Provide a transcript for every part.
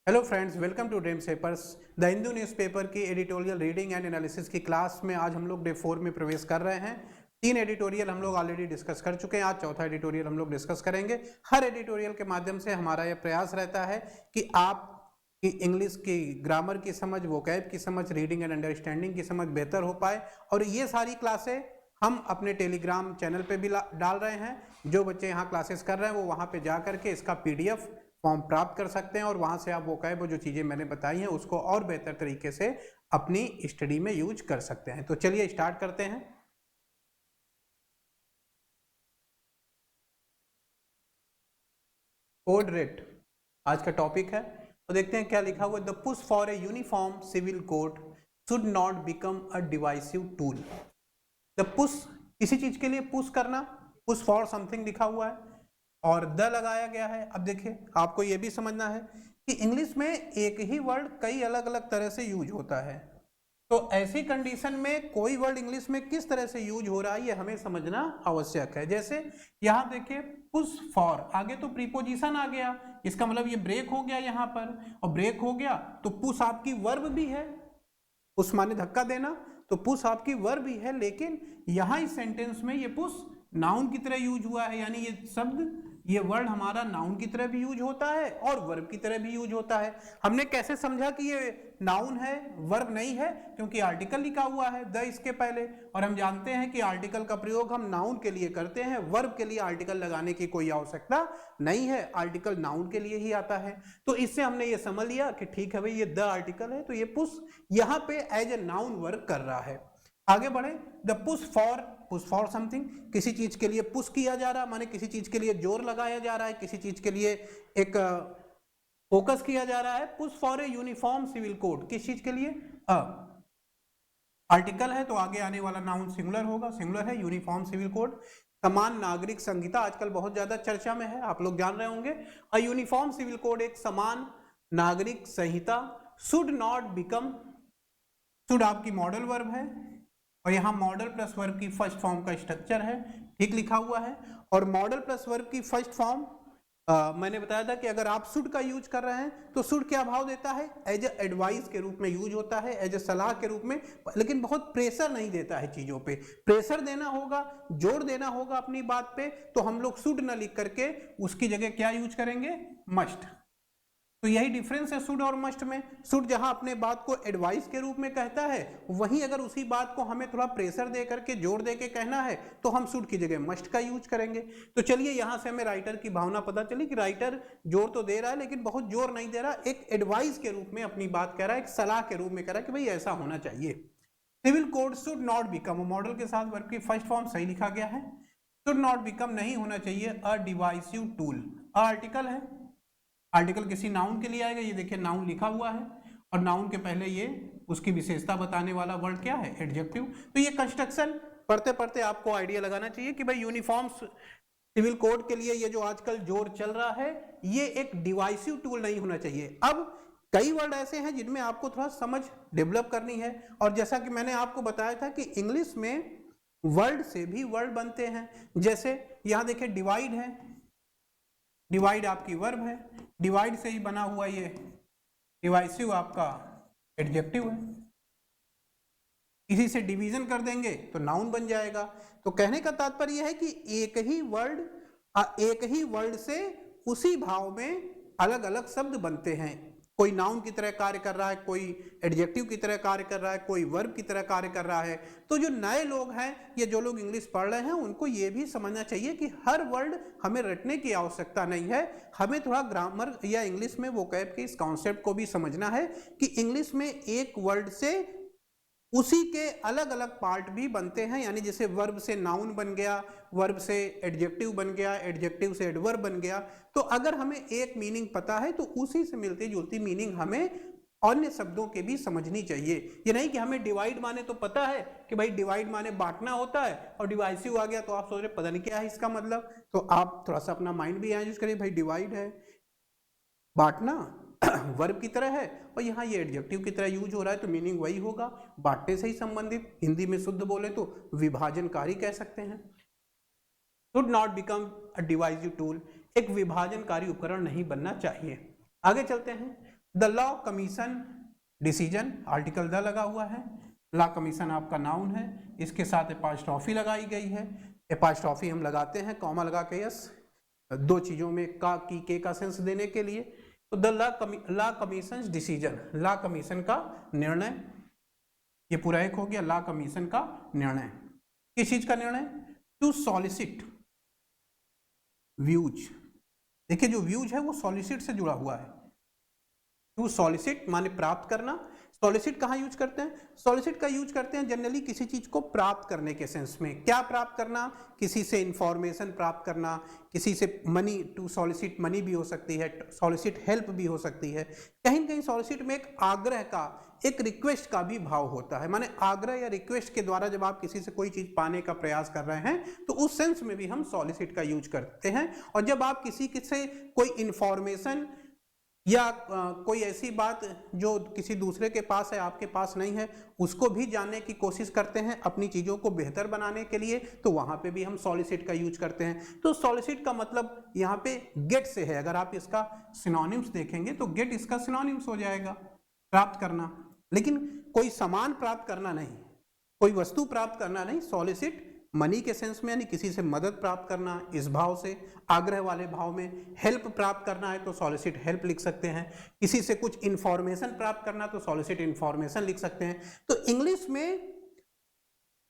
Hello friends, welcome to dreams papers. The Hindu newspaper की editorial reading and analysis की class में आज हम लोग डे 4 में प्रवेश कर रहे हैं। 3 एडिटोरियल हम लोग ऑलरेडी डिस्कस कर चुके हैं। आज चौथा एडिटोरियल हम लोग डिस्कस करेंगे। हर एडिटोरियल के माध्यम से हमारा यह प्रयास रहता है कि आप की इंग्लिश की ग्रामर की समझ, वोकैब की समझ, रीडिंग एंड अंडरस्टैंडिंग की समझ बेहतर हो पाए। और ये सारी क्लासें हम अपने टेलीग्राम चैनल पे भी डाल रहे हैं। जो बच्चे यहाँ क्लासेस कर रहे हैं वो वहाँ पे जा करके इसका PDF फॉर्म प्राप्त कर सकते हैं और वहां से आप वोकैब जो चीजें मैंने बताई हैं उसको और बेहतर तरीके से अपनी स्टडी में यूज कर सकते हैं। तो चलिए स्टार्ट करते हैं। कोड रेट आज का टॉपिक है। तो देखते हैं क्या लिखा हुआ है। The push for a uniform civil code should not become a divisive tool. The push किसी चीज के लिए पुश करना, पुश फॉर समथिंग लिखा हुआ है और द लगाया गया है। अब देखिए, आपको यह भी समझना है कि इंग्लिश में एक ही वर्ड कई अलग अलग तरह से यूज होता है। तो ऐसी कंडीशन में कोई वर्ड इंग्लिश में किस तरह से यूज हो रहा है ये हमें समझना आवश्यक है। जैसे यहां देखिए, पुश फॉर आगे तो प्रीपोजिशन आ गया, इसका मतलब ये ब्रेक हो गया यहां पर, और ब्रेक हो गया तो पुश आपकी वर्ब भी है। पुश माने धक्का देना, तो पुश आपकी वर्ब भी है, लेकिन यहां इस सेंटेंस में ये पुश नाउन की तरह यूज हुआ है। यानी ये शब्द, ये वर्ड हमारा नाउन की तरह भी यूज होता है और वर्ब की तरह भी यूज होता है। हमने कैसे समझा कि ये नाउन है, वर्ब नहीं है? क्योंकि आर्टिकल लिखा हुआ है द इसके पहले, और हम जानते हैं कि आर्टिकल का प्रयोग हम नाउन के लिए करते हैं, वर्ब के लिए आर्टिकल लगाने की कोई आवश्यकता नहीं है। आर्टिकल नाउन के लिए ही आता है। तो इससे हमने ये समझ लिया कि ठीक है भाई, ये द आर्टिकल है तो ये पुश यहां पे एज ए नाउन वर्क कर रहा है। आगे बढ़े। द पुश फॉर समथिंग, किसी चीज के लिए पुश किया जा रहा, माने किसी चीज के लिए जोर लगाया जा रहा है, किसी चीज के लिए एक फोकस किया जा रहा है। Push for a uniform civil code, किस चीज के लिए? आर्टिकल है तो आगे आने वाला नाउन सिंगुलर होगा, सिंगुलर है यूनिफॉर्म सिविल कोड। समान नागरिक संहिता आजकल बहुत ज्यादा चर्चा में है, आप लोग जान रहे होंगे। अ यूनिफॉर्म सिविल कोड एक समान नागरिक संहिता। शुड नॉट बिकम, शुड आपकी मॉडल वर्ब है और यहाँ मॉडल प्लस वर्ब की फर्स्ट फॉर्म का स्ट्रक्चर है, ठीक लिखा हुआ है। और मॉडल प्लस वर्ब की फर्स्ट फॉर्म मैंने बताया था कि अगर आप शुड का यूज कर रहे हैं तो शुड क्या भाव देता है? एज ए एडवाइस के रूप में यूज होता है, एज ए सलाह के रूप में, लेकिन बहुत प्रेशर नहीं देता है चीजों पे। प्रेशर देना होगा, जोर देना होगा अपनी बात पे, तो हम लोग शुड न लिख करके उसकी जगह क्या यूज करेंगे? मस्ट। तो यही डिफरेंस है शुड और मस्ट में। शुड जहां अपने बात को एडवाइस के रूप में कहता है, वहीं अगर उसी बात को हमें थोड़ा प्रेशर दे करके, जोर दे के कहना है, तो हम शुड की जगह मस्ट का यूज करेंगे। तो चलिए यहां से हमें राइटर की भावना पता चली कि राइटर जोर तो दे रहा है लेकिन बहुत जोर नहीं दे रहा, एक एडवाइस के रूप में अपनी बात कह रहा है, एक सलाह के रूप में कह रहा है कि भाई ऐसा होना चाहिए। Civil code should not become, modal के साथ वर्ब की फर्स्ट फॉर्म सही लिखा गया है। शुड नॉट बिकम नहीं होना चाहिए अ डिवाइसिव टूल। आर्टिकल है, आर्टिकल किसी नाउन के लिए आएगा, ये देखिए नाउन लिखा हुआ है और नाउन के पहले ये उसकी विशेषता बताने वाला वर्ड क्या है? एडजेक्टिव। तो ये कंस्ट्रक्शन पढ़ते पढ़ते आपको आइडिया लगाना चाहिए कि भाई यूनिफॉर्म सिविल कोड के लिए ये जो आजकल जोर चल रहा है, ये एक डिवाइसिव टूल नहीं होना चाहिए। अब कई वर्ड ऐसे हैं जिनमें आपको थोड़ा समझ डेवलप करनी है, और जैसा कि मैंने आपको बताया था कि इंग्लिश में वर्ड से भी वर्ड बनते हैं। जैसे यहां देखिए डिवाइड है, डिवाइड आपकी वर्ब है, डिवाइड से ही बना हुआ ये डिवाइसिव आपका एडजेक्टिव है। इसी से डिवीजन कर देंगे तो नाउन बन जाएगा। तो कहने का तात्पर्य है कि एक ही वर्ड से उसी भाव में अलग अलग शब्द बनते हैं। कोई नाउन की तरह कार्य कर रहा है, कोई एडजेक्टिव की तरह कार्य कर रहा है, कोई वर्ब की तरह कार्य कर रहा है। तो जो नए लोग हैं या जो लोग इंग्लिश पढ़ रहे हैं, उनको ये भी समझना चाहिए कि हर वर्ड हमें रटने की आवश्यकता नहीं है। हमें थोड़ा ग्रामर या इंग्लिश में वोकैब के इस कॉन्सेप्ट को भी समझना है कि इंग्लिश में एक वर्ड से उसी के अलग अलग पार्ट भी बनते हैं। यानी जैसे वर्ब से नाउन बन गया, वर्ब से एडजेक्टिव बन गया, एडजेक्टिव से एडवर्ब बन गया। तो अगर हमें एक मीनिंग पता है तो उसी से मिलती जुलती मीनिंग हमें अन्य शब्दों के भी समझनी चाहिए। ये नहीं कि हमें डिवाइड माने तो पता है कि भाई डिवाइड माने बांटना होता है, और डिवाइसिव आ गया तो आप सोच रहे पता नहीं क्या है इसका मतलब। तो आप थोड़ा सा अपना माइंड भी यहाँ यूज करिए, भाई डिवाइड है, बांटना वर्ब की तरह है, और यहाँ ये एडजेक्टिव की तरह यूज हो रहा है तो मीनिंग वही होगा, बांटने से ही संबंधित। हिंदी में शुद्ध बोले तो विभाजनकारी कह सकते हैं। Should not become a divisive tool, एक विभाजनकारी उपकरण नहीं बनना चाहिए। आगे चलते हैं। The law commission decision, article the लगा हुआ है, लॉ कमीशन आपका नाउन है, इसके साथ एपॉस्ट्रॉफी लगाई गई है, एपॉस्ट्रॉफी हम लगाते हैं कॉमा लगा के, यस, दो चीजों में का की के का सेंस देने के लिए। तो the law commission decision, law commission का निर्णय, ये पूरा एक हो गया लॉ कमीशन का निर्णय। किस चीज का निर्णय? टू सॉलिसिट व्यूज, देखिए जो व्यूज है वो सॉलिसिट से जुड़ा हुआ है। टू सॉलिसिट माने प्राप्त करना। सॉलिसिट कहाँ यूज करते हैं? सॉलिसिट का यूज करते हैं जनरली किसी चीज को प्राप्त करने के सेंस में। क्या प्राप्त करना? किसी से इंफॉर्मेशन प्राप्त करना, किसी से मनी, टू सॉलिसिट मनी भी हो सकती है, सॉलिसिट हेल्प भी हो सकती है। कहीं न कहीं सॉलिसिट में एक आग्रह का, एक रिक्वेस्ट का भी भाव होता है, माने आग्रह या रिक्वेस्ट के द्वारा जब आप किसी से कोई चीज पाने का प्रयास कर रहे हैं तो उस सेंस में भी हम सॉलिसिट का यूज करते हैं। और जब आप किसी से कोई इंफॉर्मेशन या कोई ऐसी बात जो किसी दूसरे के पास है आपके पास नहीं है, उसको भी जानने की कोशिश करते हैं अपनी चीज़ों को बेहतर बनाने के लिए, तो वहाँ पे भी हम सॉलिसिट का यूज करते हैं। तो सॉलिसिट का मतलब यहाँ पे गेट से है, अगर आप इसका सिनोनिम्स देखेंगे तो गेट इसका सिनोनिम्स हो जाएगा, प्राप्त करना, लेकिन कोई सामान प्राप्त करना नहीं, कोई वस्तु प्राप्त करना नहीं। सॉलिसिट मनी के सेंस में यानी किसी से मदद प्राप्त करना, इस भाव से, आग्रह वाले भाव में। हेल्प प्राप्त करना है तो सॉलिसिट हेल्प लिख सकते हैं, किसी से कुछ इंफॉर्मेशन प्राप्त करना तो सॉलिसिट इंफॉर्मेशन लिख सकते हैं। तो इंग्लिश में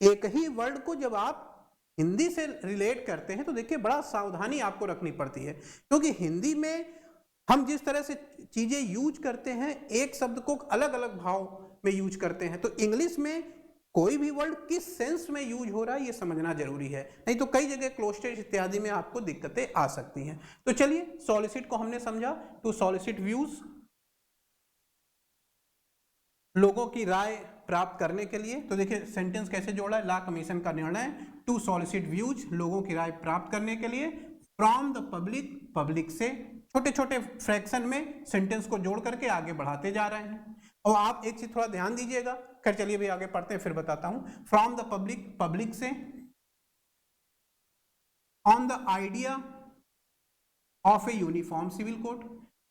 एक ही वर्ड को जब आप हिंदी से रिलेट करते हैं तो देखिए बड़ा सावधानी आपको रखनी पड़ती है, क्योंकि हिंदी में हम जिस तरह से चीजें यूज करते हैं एक शब्द को अलग अलग भाव में यूज करते हैं, तो इंग्लिश में कोई भी वर्ड किस सेंस में यूज हो रहा है ये समझना जरूरी है, नहीं तो कई जगह क्लोस्टेज इत्यादि में आपको दिक्कतें आ सकती हैं। तो चलिए सॉलिसिट को हमने समझा, टू सॉलिसिट व्यूज, लोगों की राय प्राप्त करने के लिए। तो देखिए सेंटेंस कैसे जोड़ा है, लॉ कमीशन का निर्णय, टू सॉलिसिट व्यूज, लोगों की राय प्राप्त करने के लिए, फ्रॉम द पब्लिक, पब्लिक से, छोटे छोटे फ्रैक्शन में सेंटेंस को जोड़ करके आगे बढ़ाते जा रहे हैं। और आप एक चीज थोड़ा ध्यान दीजिएगा, खैर चलिए भी आगे पढ़ते हैं फिर बताता हूं। फ्रॉम द पब्लिक, पब्लिक से, on the idea of a uniform civil code,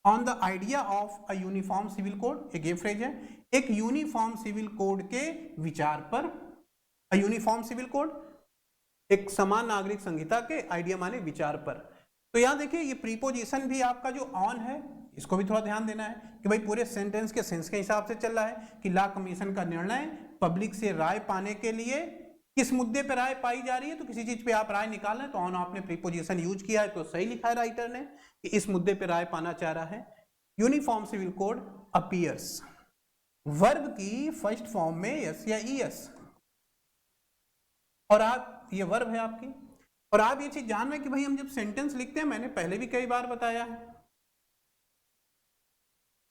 on the idea of a uniform civil code, एक ये फ्रेज है, एक यूनिफॉर्म सिविल कोड के विचार पर। अ यूनिफॉर्म सिविल कोड एक समान नागरिक संहिता के आइडिया माने विचार पर। तो यहां देखिए ये प्रीपोजिशन भी आपका जो ऑन है इसको भी थोड़ा ध्यान देना है कि भाई पूरे सेंटेंस के सेंस के हिसाब से चल रहा है कि लॉ कमीशन का निर्णय पब्लिक से राय पाने के लिए, किस मुद्दे पर राय पाई जा रही है, तो किसी चीज पे आप राय निकाल रहे हैं तो ऑन आपने प्रीपोजिशन यूज किया है तो सही लिखा है राइटर ने कि इस मुद्दे पे राय पाना चाह रहा है। Uniform civil code appears, verb की फर्स्ट फॉर्म में यस या ईएस, और आप ये वर्ब है आपकी, और आप ये चीज जान रहे हैं कि भाई हम जब सेंटेंस लिखते हैं, मैंने पहले भी कई बार बताया है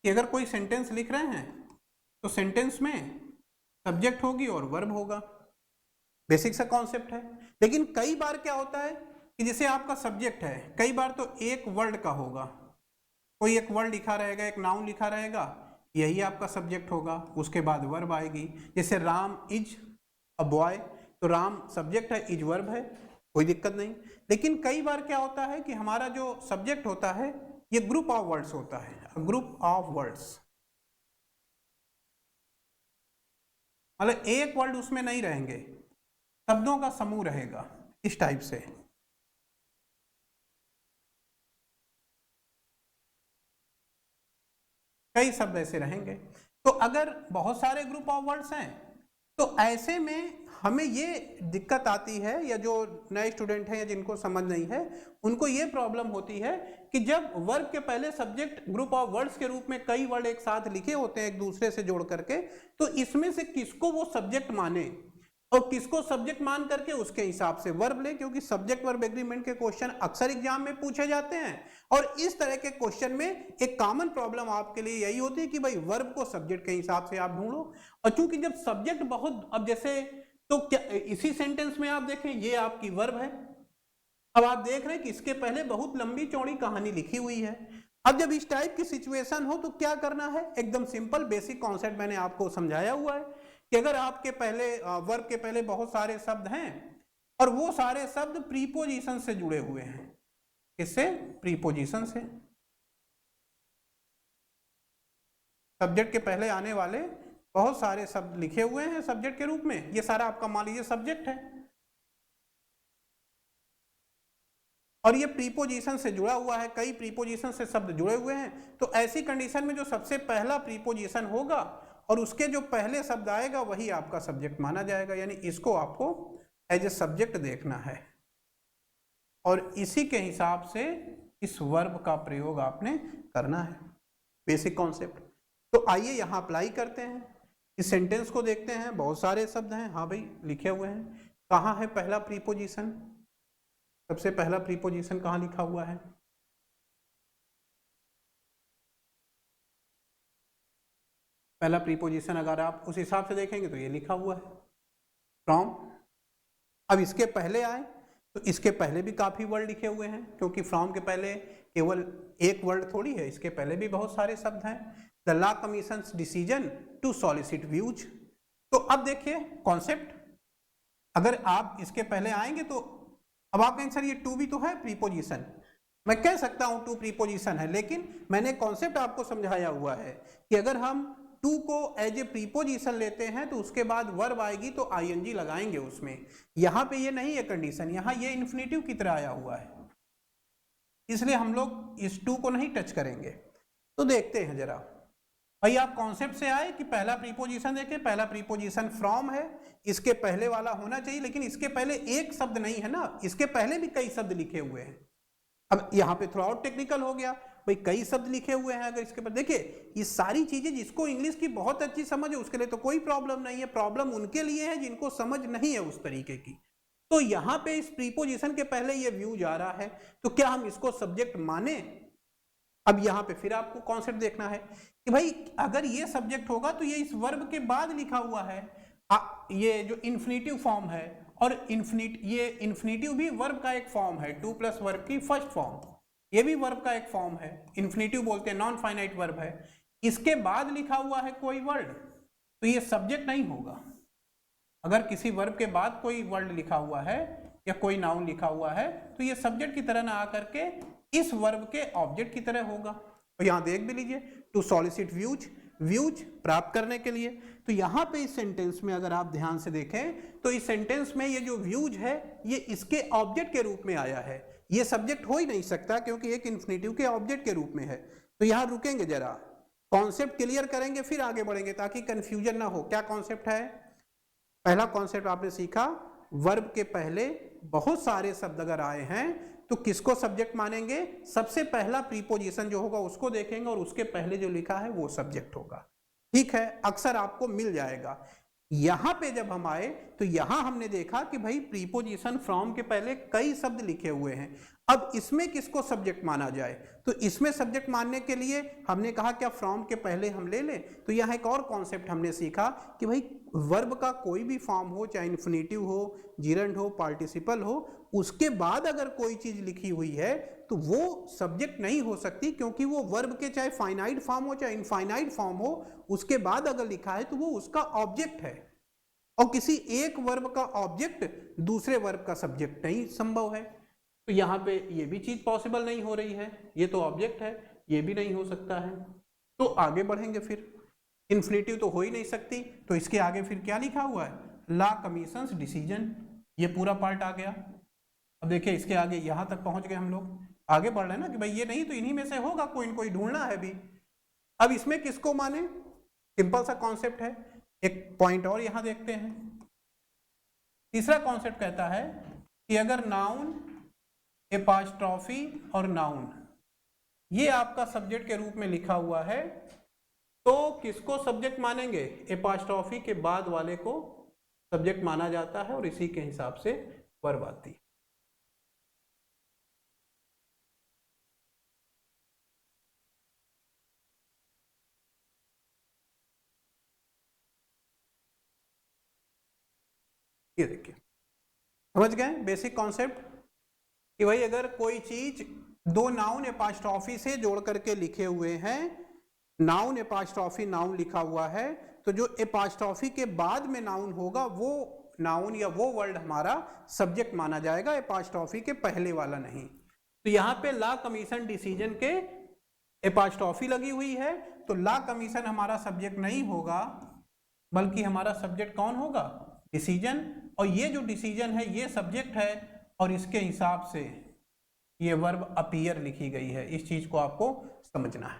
कि अगर कोई सेंटेंस लिख रहे हैं तो सेंटेंस में सब्जेक्ट होगी और वर्ब होगा, बेसिक सा कॉन्सेप्ट है। लेकिन कई बार क्या होता है कि जैसे आपका सब्जेक्ट है, कई बार तो एक वर्ड का होगा, कोई एक वर्ड लिखा रहेगा, एक नाउन लिखा रहेगा, यही आपका सब्जेक्ट होगा, उसके बाद वर्ब आएगी। जैसे राम इज अ बॉय, तो राम सब्जेक्ट है, इज वर्ब है, कोई दिक्कत नहीं। लेकिन कई बार क्या होता है कि हमारा जो सब्जेक्ट होता है ये ग्रुप ऑफ वर्ड्स होता है, ग्रुप ऑफ वर्ड्स, मतलब एक वर्ड उसमें नहीं रहेंगे, शब्दों का समूह रहेगा, इस टाइप से। कई शब्द ऐसे रहेंगे। तो अगर बहुत सारे ग्रुप ऑफ वर्ड्स हैं तो ऐसे में हमें ये दिक्कत आती है, या जो नए स्टूडेंट हैं या जिनको समझ नहीं है उनको ये प्रॉब्लम होती है कि जब वर्ब के पहले सब्जेक्ट ग्रुप ऑफ वर्ड्स के रूप में कई वर्ड एक साथ लिखे होते हैं एक दूसरे से जोड़ करके, तो इसमें से किसको वो सब्जेक्ट माने और किसको सब्जेक्ट मान करके उसके हिसाब से वर्ब ले, क्योंकि सब्जेक्ट वर्ब एग्रीमेंट के क्वेश्चन अक्सर एग्जाम में पूछे जाते हैं। और इस तरह के क्वेश्चन में एक कॉमन प्रॉब्लम आपके लिए यही होती है कि भाई वर्ब को सब्जेक्ट के हिसाब से आप ढूंढो। और चूंकि जब सब्जेक्ट बहुत, अब जैसे तो क्या इसी सेंटेंस में आप देखें ये आपकी वर्ब है, अब आप देख रहे हैं कि इसके पहले बहुत लंबी चौड़ी कहानी लिखी हुई है। अब जब इस टाइप की सिचुएशन हो तो क्या करना है, एकदम सिंपल बेसिक कॉन्सेप्ट मैंने आपको समझाया हुआ है कि अगर आपके पहले वर्ब के पहले बहुत सारे शब्द हैं और वो सारे शब्द प्रीपोजिशन से जुड़े हुए हैं, किससे, प्रीपोजिशन से, सब्जेक्ट के पहले आने वाले बहुत सारे शब्द लिखे हुए हैं सब्जेक्ट के रूप में, ये सारा आपका मान लीजिए सब्जेक्ट है और ये प्रीपोजिशन से जुड़ा हुआ है, कई प्रीपोजिशन से शब्द जुड़े हुए हैं। तो ऐसी कंडीशन में जो सबसे पहला प्रीपोजिशन होगा और उसके जो पहले शब्द आएगा वही आपका सब्जेक्ट माना जाएगा, यानी इसको आपको एज ए सब्जेक्ट देखना है और इसी के हिसाब से इस वर्ब का प्रयोग आपने करना है। Basic concept. तो आइए यहाँ अप्लाई करते हैं, इस सेंटेंस को देखते हैं। बहुत सारे शब्द हैं, हाँ भाई लिखे हुए हैं। कहाँ है पहला प्रीपोजिशन? सबसे पहला प्रीपोजिशन कहाँ लिखा हुआ है? पहला प्रीपोजिशन अगर आप उस हिसाब से देखेंगे तो ये लिखा हुआ है फ्रॉम। अब इसके पहले आए तो इसके पहले भी काफी वर्ड लिखे हुए हैं, क्योंकि फ्रॉम के पहले केवल एक वर्ड थोड़ी है, इसके पहले भी बहुत सारे शब्द हैं। The law commission's decision to solicit views. तो अब देखिए कॉन्सेप्ट, अगर आप इसके पहले आएंगे तो अब आप कहेंगे सर ये टू भी तो है प्रीपोजिशन, मैं कह सकता हूं टू प्रीपोजिशन है, लेकिन मैंने कॉन्सेप्ट आपको समझाया हुआ है कि अगर हम टू को एज ए प्रीपोजिशन लेते हैं तो उसके बाद वर्ब आएगी तो आईएनजी लगाएंगे उसमें। यहां पे ये नहीं है कंडीशन, यहां ये इन्फिनेटिव की तरह आया हुआ है, इसलिए हम लोग इस टू को नहीं टच करेंगे। तो देखते हैं जरा भाई, आप कॉन्सेप्ट से आए कि पहला प्रीपोजिशन देखें, पहला प्रीपोजिशन फ्रॉम है, इसके पहले वाला होना चाहिए, लेकिन इसके पहले एक शब्द नहीं है ना, इसके पहले भी कई शब्द लिखे हुए हैं। अब यहाँ पे थोड़ा और टेक्निकल हो गया भाई, कई शब्द लिखे हुए हैं, अगर इसके पर देखिए ये सारी चीजें, जिसको इंग्लिश की बहुत अच्छी समझ है उसके लिए तो कोई प्रॉब्लम नहीं है, प्रॉब्लम उनके लिए है जिनको समझ नहीं है उस तरीके की। तो यहाँ पे इस प्रीपोजिशन के पहले ये व्यू जा रहा है, तो क्या हम इसको सब्जेक्ट माने? अब यहाँ पे फिर आपको कॉन्सेप्ट देखना है कि भाई अगर ये सब्जेक्ट होगा तो ये इस वर्ब के बाद लिखा हुआ है, ये जो इन्फिनेटिव फॉर्म है, और ये इन्फिनेटिव भी वर्ब का एक फॉर्म है, टू प्लस वर्ब की फर्स्ट फॉर्म, ये भी वर्ब का एक फॉर्म है, इन्फिनेटिव बोलते हैं, नॉन फाइनाइट वर्ब है। इसके बाद लिखा हुआ है कोई वर्ड तो ये सब्जेक्ट नहीं होगा। अगर किसी वर्ब के बाद कोई वर्ड लिखा हुआ है या कोई नाउन लिखा हुआ है तो ये सब्जेक्ट की तरह ना आकर के इस वर्ब के ऑब्जेक्ट की तरह होगा। तो यहां देख भी लीजिए, टू सॉलिसिट व्यूज, व्यूज प्राप्त करने के लिए। तो यहां पे इस सेंटेंस में अगर आप ध्यान से देखें तो इस सेंटेंस में ये जो व्यूज है ये इसके ऑब्जेक्ट के रूप में आया है, ये सब्जेक्ट हो ही नहीं सकता क्योंकि एक इन्फिनेटिव के ऑब्जेक्ट के रूप में है। तो यहां रुकेंगे जरा, कॉन्सेप्ट क्लियर करेंगे फिर आगे बढ़ेंगे ताकि कंफ्यूजन ना हो। क्या कॉन्सेप्ट है? पहला कॉन्सेप्ट आपने सीखा, वर्ब के पहले बहुत सारे शब्द अगर आए हैं तो किसको सब्जेक्ट मानेंगे? सबसे पहला प्रीपोजिशन जो होगा उसको देखेंगे और उसके पहले जो लिखा है वो सब्जेक्ट होगा। ठीक है, अक्सर आपको मिल जाएगा। यहां पे जब हम आए तो यहां हमने देखा कि भाई प्रीपोजिशन फ्रॉम के पहले कई शब्द लिखे हुए हैं, अब इसमें किसको सब्जेक्ट माना जाए? तो इसमें सब्जेक्ट मानने के लिए हमने कहा क्या फ्रॉम के पहले हम ले लें? तो यहाँ एक और कॉन्सेप्ट हमने सीखा कि भाई वर्ब का कोई भी फॉर्म हो, चाहे इन्फिनेटिव हो, जिरंड हो, पार्टिसिपल हो, उसके बाद अगर कोई चीज लिखी हुई है तो वो सब्जेक्ट नहीं हो सकती, क्योंकि वो वर्ब के चाहे फाइनाइट फॉर्म हो चाहे इनफाइनाइट फॉर्म हो, उसके बाद अगर लिखा है तो वो उसका ऑब्जेक्ट है, और किसी एक वर्ब का ऑब्जेक्ट दूसरे वर्ब का सब्जेक्ट नहीं संभव है। तो यहाँ पे ये भी चीज पॉसिबल नहीं हो रही है, ये तो ऑब्जेक्ट है, ये भी नहीं हो सकता है। तो आगे बढ़ेंगे, फिर इन्फिनेटिव तो हो ही नहीं सकती, तो इसके आगे फिर क्या लिखा हुआ है? ला कमीशंस डिसीजन, ये पूरा पार्ट आ गया। अब देखिए इसके आगे यहां तक पहुंच गए हम लोग, आगे बढ़ रहे हैं ना कि भाई ये नहीं तो इन्हीं में से होगा, कोई न कोई ढूंढना है भी। अब इसमें किसको माने? सिंपल सा कॉन्सेप्ट है, एक पॉइंट और यहां देखते हैं। तीसरा कॉन्सेप्ट कहता है कि अगर नाउन, एपॉस्ट्रॉफी और नाउन ये आपका सब्जेक्ट के रूप में लिखा हुआ है तो किसको सब्जेक्ट मानेंगे? एपॉस्ट्रॉफी के बाद वाले को सब्जेक्ट माना जाता है और इसी के हिसाब से वर्ब आती है। ये देखिए, समझ गए बेसिक कॉन्सेप्ट कि भाई अगर कोई चीज दो नाउन एपॉस्ट्रॉफी से जोड़ करके लिखे हुए हैं, नाउन एपॉस्ट्रॉफी नाउन लिखा हुआ है, तो जो एपॉस्ट्रॉफी के बाद में नाउन होगा वो नाउन या वो वर्ड हमारा सब्जेक्ट माना जाएगा, एपॉस्ट्रॉफी के पहले वाला नहीं। तो यहाँ पे ला कमीशन डिसीजन के एपॉस्ट्रोफी लगी हुई है तो ला कमीशन हमारा सब्जेक्ट नहीं होगा, बल्कि हमारा सब्जेक्ट कौन होगा, डिसीजन। और ये जो डिसीजन है ये सब्जेक्ट है और इसके हिसाब से ये वर्ब अपीयर लिखी गई है। इस चीज को आपको समझना है।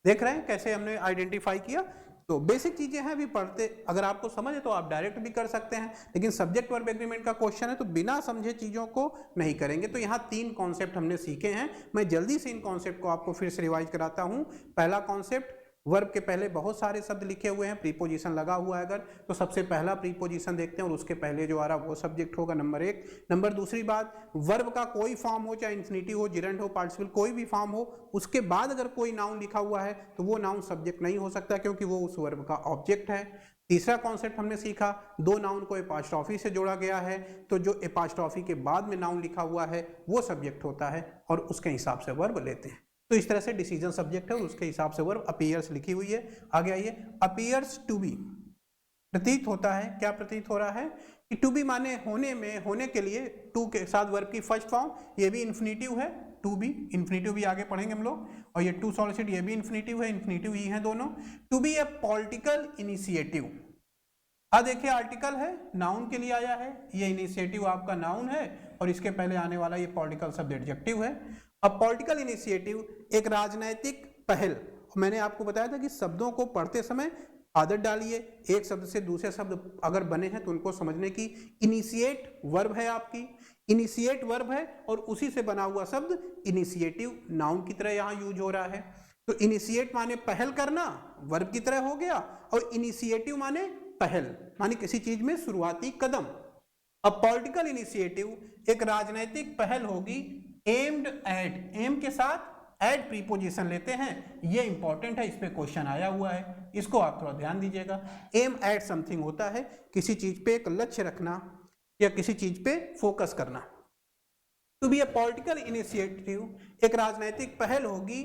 देख रहे हैं कैसे हमने आइडेंटिफाई किया। तो बेसिक चीजें हैं, अभी पढ़ते अगर आपको समझ है तो आप डायरेक्ट भी कर सकते हैं, लेकिन सब्जेक्ट वर्ब एग्रीमेंट का क्वेश्चन है तो बिना समझे चीजों को नहीं करेंगे। तो यहाँ 3 कॉन्सेप्ट हमने सीखे हैं। मैं जल्दी से इन कॉन्सेप्ट को आपको फिर से रिवाइज कराता हूँ। पहला कॉन्सेप्ट, वर्ब के पहले बहुत सारे शब्द लिखे हुए हैं, प्रीपोजिशन लगा हुआ है अगर, तो सबसे पहला प्रीपोजिशन देखते हैं और उसके पहले जो आ रहा वो सब्जेक्ट होगा, नंबर 1। नंबर दूसरी बात, वर्ब का कोई फॉर्म हो, चाहे इंफिनिटिव हो, जिरंड हो, पार्टिसिपल, कोई भी फॉर्म हो, उसके बाद अगर कोई नाउन लिखा हुआ है तो वो नाउन सब्जेक्ट नहीं हो सकता, क्योंकि वो उस वर्ब का ऑब्जेक्ट है। तीसरा कॉन्सेप्ट हमने सीखा, 2 नाउन को एपॉस्ट्रोफी से जोड़ा गया है, तो जो एपॉस्ट्रोफी के बाद में नाउन लिखा हुआ है वो सब्जेक्ट होता है और उसके हिसाब से वर्ब लेते हैं। तो इस तरह से डिसीजन सब्जेक्ट है और उसके हिसाब से वर्ब अपीयर्स लिखी हुई है। आगे आइए, अपीयर्स टू बी, प्रतीत होता है। क्या प्रतीत हो रहा है कि टू बी माने होने में, होने के लिए, टू के साथ वर्ब की फर्स्ट फॉर्म, ये भी इन्फिनिटिव है, टू बी, इन्फिनिटिव भी आगे पढ़ेंगे हम लोग। और ये टू सॉलिसिट, ये भी इन्फिनिटिव है, इन्फिनिटिव ही है दोनों। To be a political initiative. अब देखिए आर्टिकल है, नाउन के लिए आया है, ये इनिशिएटिव आपका नाउन है और इसके पहले आने वाला ये पॉलिटिकल शब्द एडजेक्टिव है। अब पॉलिटिकल इनिशिएटिव एक राजनैतिक पहल। मैंने आपको बताया था कि शब्दों को पढ़ते समय आदत डालिए, एक शब्द से दूसरे शब्द अगर बने हैं तो उनको समझने की। इनिशिएट वर्ब है आपकी, इनिशिएट वर्ब है और उसी से बना हुआ शब्द इनिशिएटिव नाउन की तरह यहाँ यूज हो रहा है। तो इनिशिएट माने पहल करना, वर्ब की तरह हो गया, और इनिशिएटिव माने पहल, माने किसी चीज में शुरुआती कदम। अब पॉलिटिकल इनिशिएटिव एक राजनीतिक पहल होगी एम्ड एट, एम के साथ एट प्रीपोजिशन लेते हैं, ये इंपॉर्टेंट है, इस पे क्वेश्चन आया हुआ है, इसको आप थोड़ा ध्यान दीजिएगा। एम एट समथिंग होता है किसी चीज पे एक लक्ष्य रखना या किसी चीज पे फोकस करना। To be a political initiative एक राजनीतिक पहल होगी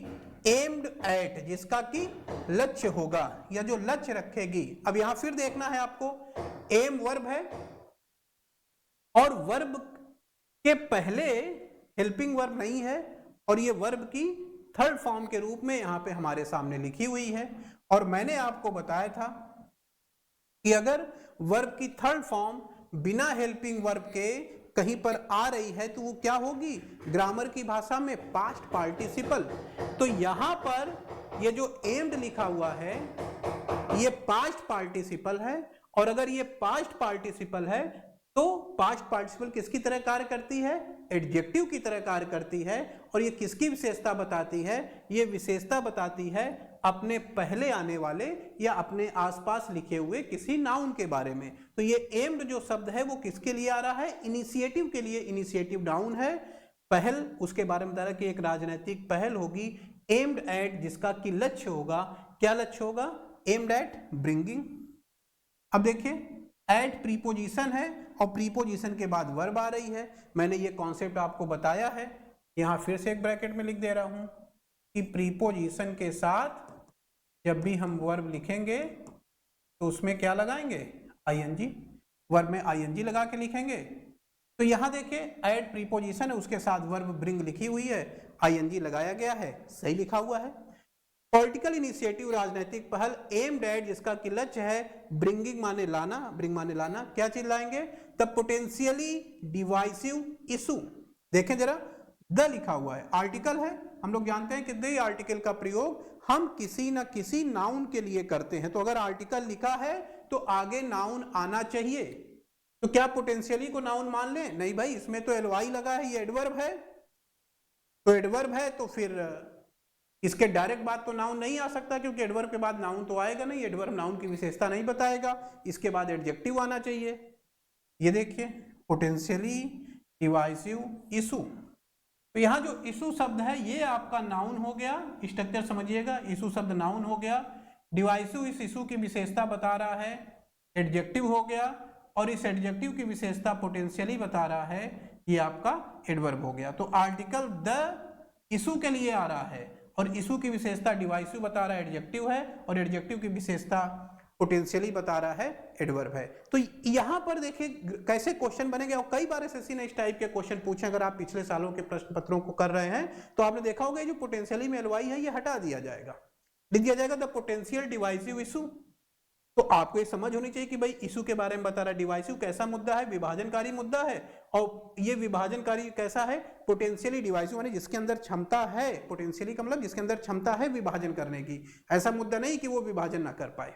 एम्ड एट, जिसका कि लक्ष्य होगा या जो लक्ष्य रखेगी। अब यहां फिर देखना है आपको, एम वर्ब है और वर्ब के पहले हेल्पिंग वर्ब नहीं है और ये वर्ब की थर्ड फॉर्म के रूप में यहां पे हमारे सामने लिखी हुई है। और मैंने आपको बताया था कि अगर वर्ब की थर्ड फॉर्म बिना हेल्पिंग वर्ब के कहीं पर आ रही है तो वो क्या होगी, ग्रामर की भाषा में पास्ट पार्टिसिपल। तो यहां पर ये जो एम्ड लिखा हुआ है ये पास्ट पार्टिसिपल है, और अगर ये पास्ट पार्टिसिपल है तो पास्ट पार्टिसिपल किसकी तरह कार्य करती है, एडजेक्टिव की तरह कार्य करती है। और ये किसकी विशेषता बताती है, ये विशेषता बताती है अपने पहले आने वाले या अपने आसपास लिखे हुए किसी नाउन के बारे में। तो ये एम्ड जो शब्द है वो किसके लिए आ रहा है, इनिशिएटिव के लिए। इनिशिएटिव नाउन है, पहल उसके बारे में बता रहा है कि एक राजनीतिक पहल होगी एम्ड एट, जिसका कि लक्ष्य होगा, क्या लक्ष्य होगा, एम्ड एट ब्रिंगिंग। अब देखिए एट प्रीपोजिशन है और प्रीपोजिशन के बाद वर्ब आ रही है। मैंने ये कॉन्सेप्ट आपको बताया है, यहां फिर से एक ब्रैकेट में लिख दे रहा हूं कि प्रीपोजिशन के साथ जब भी हम वर्ब लिखेंगे तो उसमें क्या लगाएंगे, आईएनजी, वर्ब में आईएनजी लगा के लिखेंगे। तो यहां देखिए एट प्रीपोजिशन है, उसके साथ वर्ब ब्रिंग लिखी हुई है, आईएनजी लगाया गया है, सही लिखा हुआ है। पॉलिटिकल इनिशिएटिव राजनीतिक पहल एम्ड एट, जिसका कि लक्ष्य है ब्रिंगिंग माने लाना, ब्रिंग माने लाना, क्या चीज लाएंगे, द पोटेंशियली डिवाइसिव इशू। देखें जरा, द लिखा हुआ है, आर्टिकल है, हम लोग जानते हैं कि द आर्टिकल का प्रयोग हम किसी न किसी नाउन के लिए करते हैं। तो अगर आर्टिकल लिखा है तो आगे नाउन आना चाहिए। तो क्या पोटेंशियली को नाउन मान लें, नहीं भाई, इसमें तो एलवाई लगा है, ये एडवर्ब है। तो एडवर्ब है तो फिर इसके डायरेक्ट बाद तो नाउन नहीं आ सकता, क्योंकि एडवर्ब के बाद नाउन तो आएगा नहीं, एडवर्ब नाउन की विशेषता नहीं बताएगा, इसके बाद एडजेक्टिव आना चाहिए। ये देखिए पोटेंशियली डिवाइसिव इशू, तो यहाँ जो इशू शब्द है ये आपका नाउन हो गया, स्ट्रक्चर समझिएगा, इशू शब्द नाउन हो गया, डिवाइसिव इस इशू की विशेषता बता रहा है, एडजेक्टिव हो गया, और इस एडजेक्टिव की विशेषता पोटेंशियली बता रहा है, ये आपका एडवर्ब हो गया। तो आर्टिकल द इशू के लिए आ रहा है और इशू की विशेषता डिवाइसिव बता रहा है, एडजेक्टिव है, और एडजेक्टिव की विशेषता पोटेंशियली बता रहा है, एडवर्ब है। तो यहां पर देखिए कैसे क्वेश्चन बनेंगे, और कई बार एसएससी ने इस टाइप के क्वेश्चन पूछे। अगर आप पिछले सालों के प्रश्न पत्रों को कर रहे हैं तो आपने देखा होगा जो पोटेंशियली में एलवाई है ये हटा दिया जाएगा, लिख दिया जाएगा द पोटेंशियल डिवाइसिव इशू। तो आपको ये समझ होनी चाहिए कि भाई इशू के बारे में बता रहा है। डिवाइसिव कैसा मुद्दा है, विभाजनकारी मुद्दा है, और ये विभाजनकारी कैसा है, पोटेंशियली डिवाइसिव यानी जिसके अंदर क्षमता है, पोटेंशियली का मतलब जिसके अंदर क्षमता है विभाजन करने की, ऐसा मुद्दा नहीं कि वो विभाजन ना कर पाए।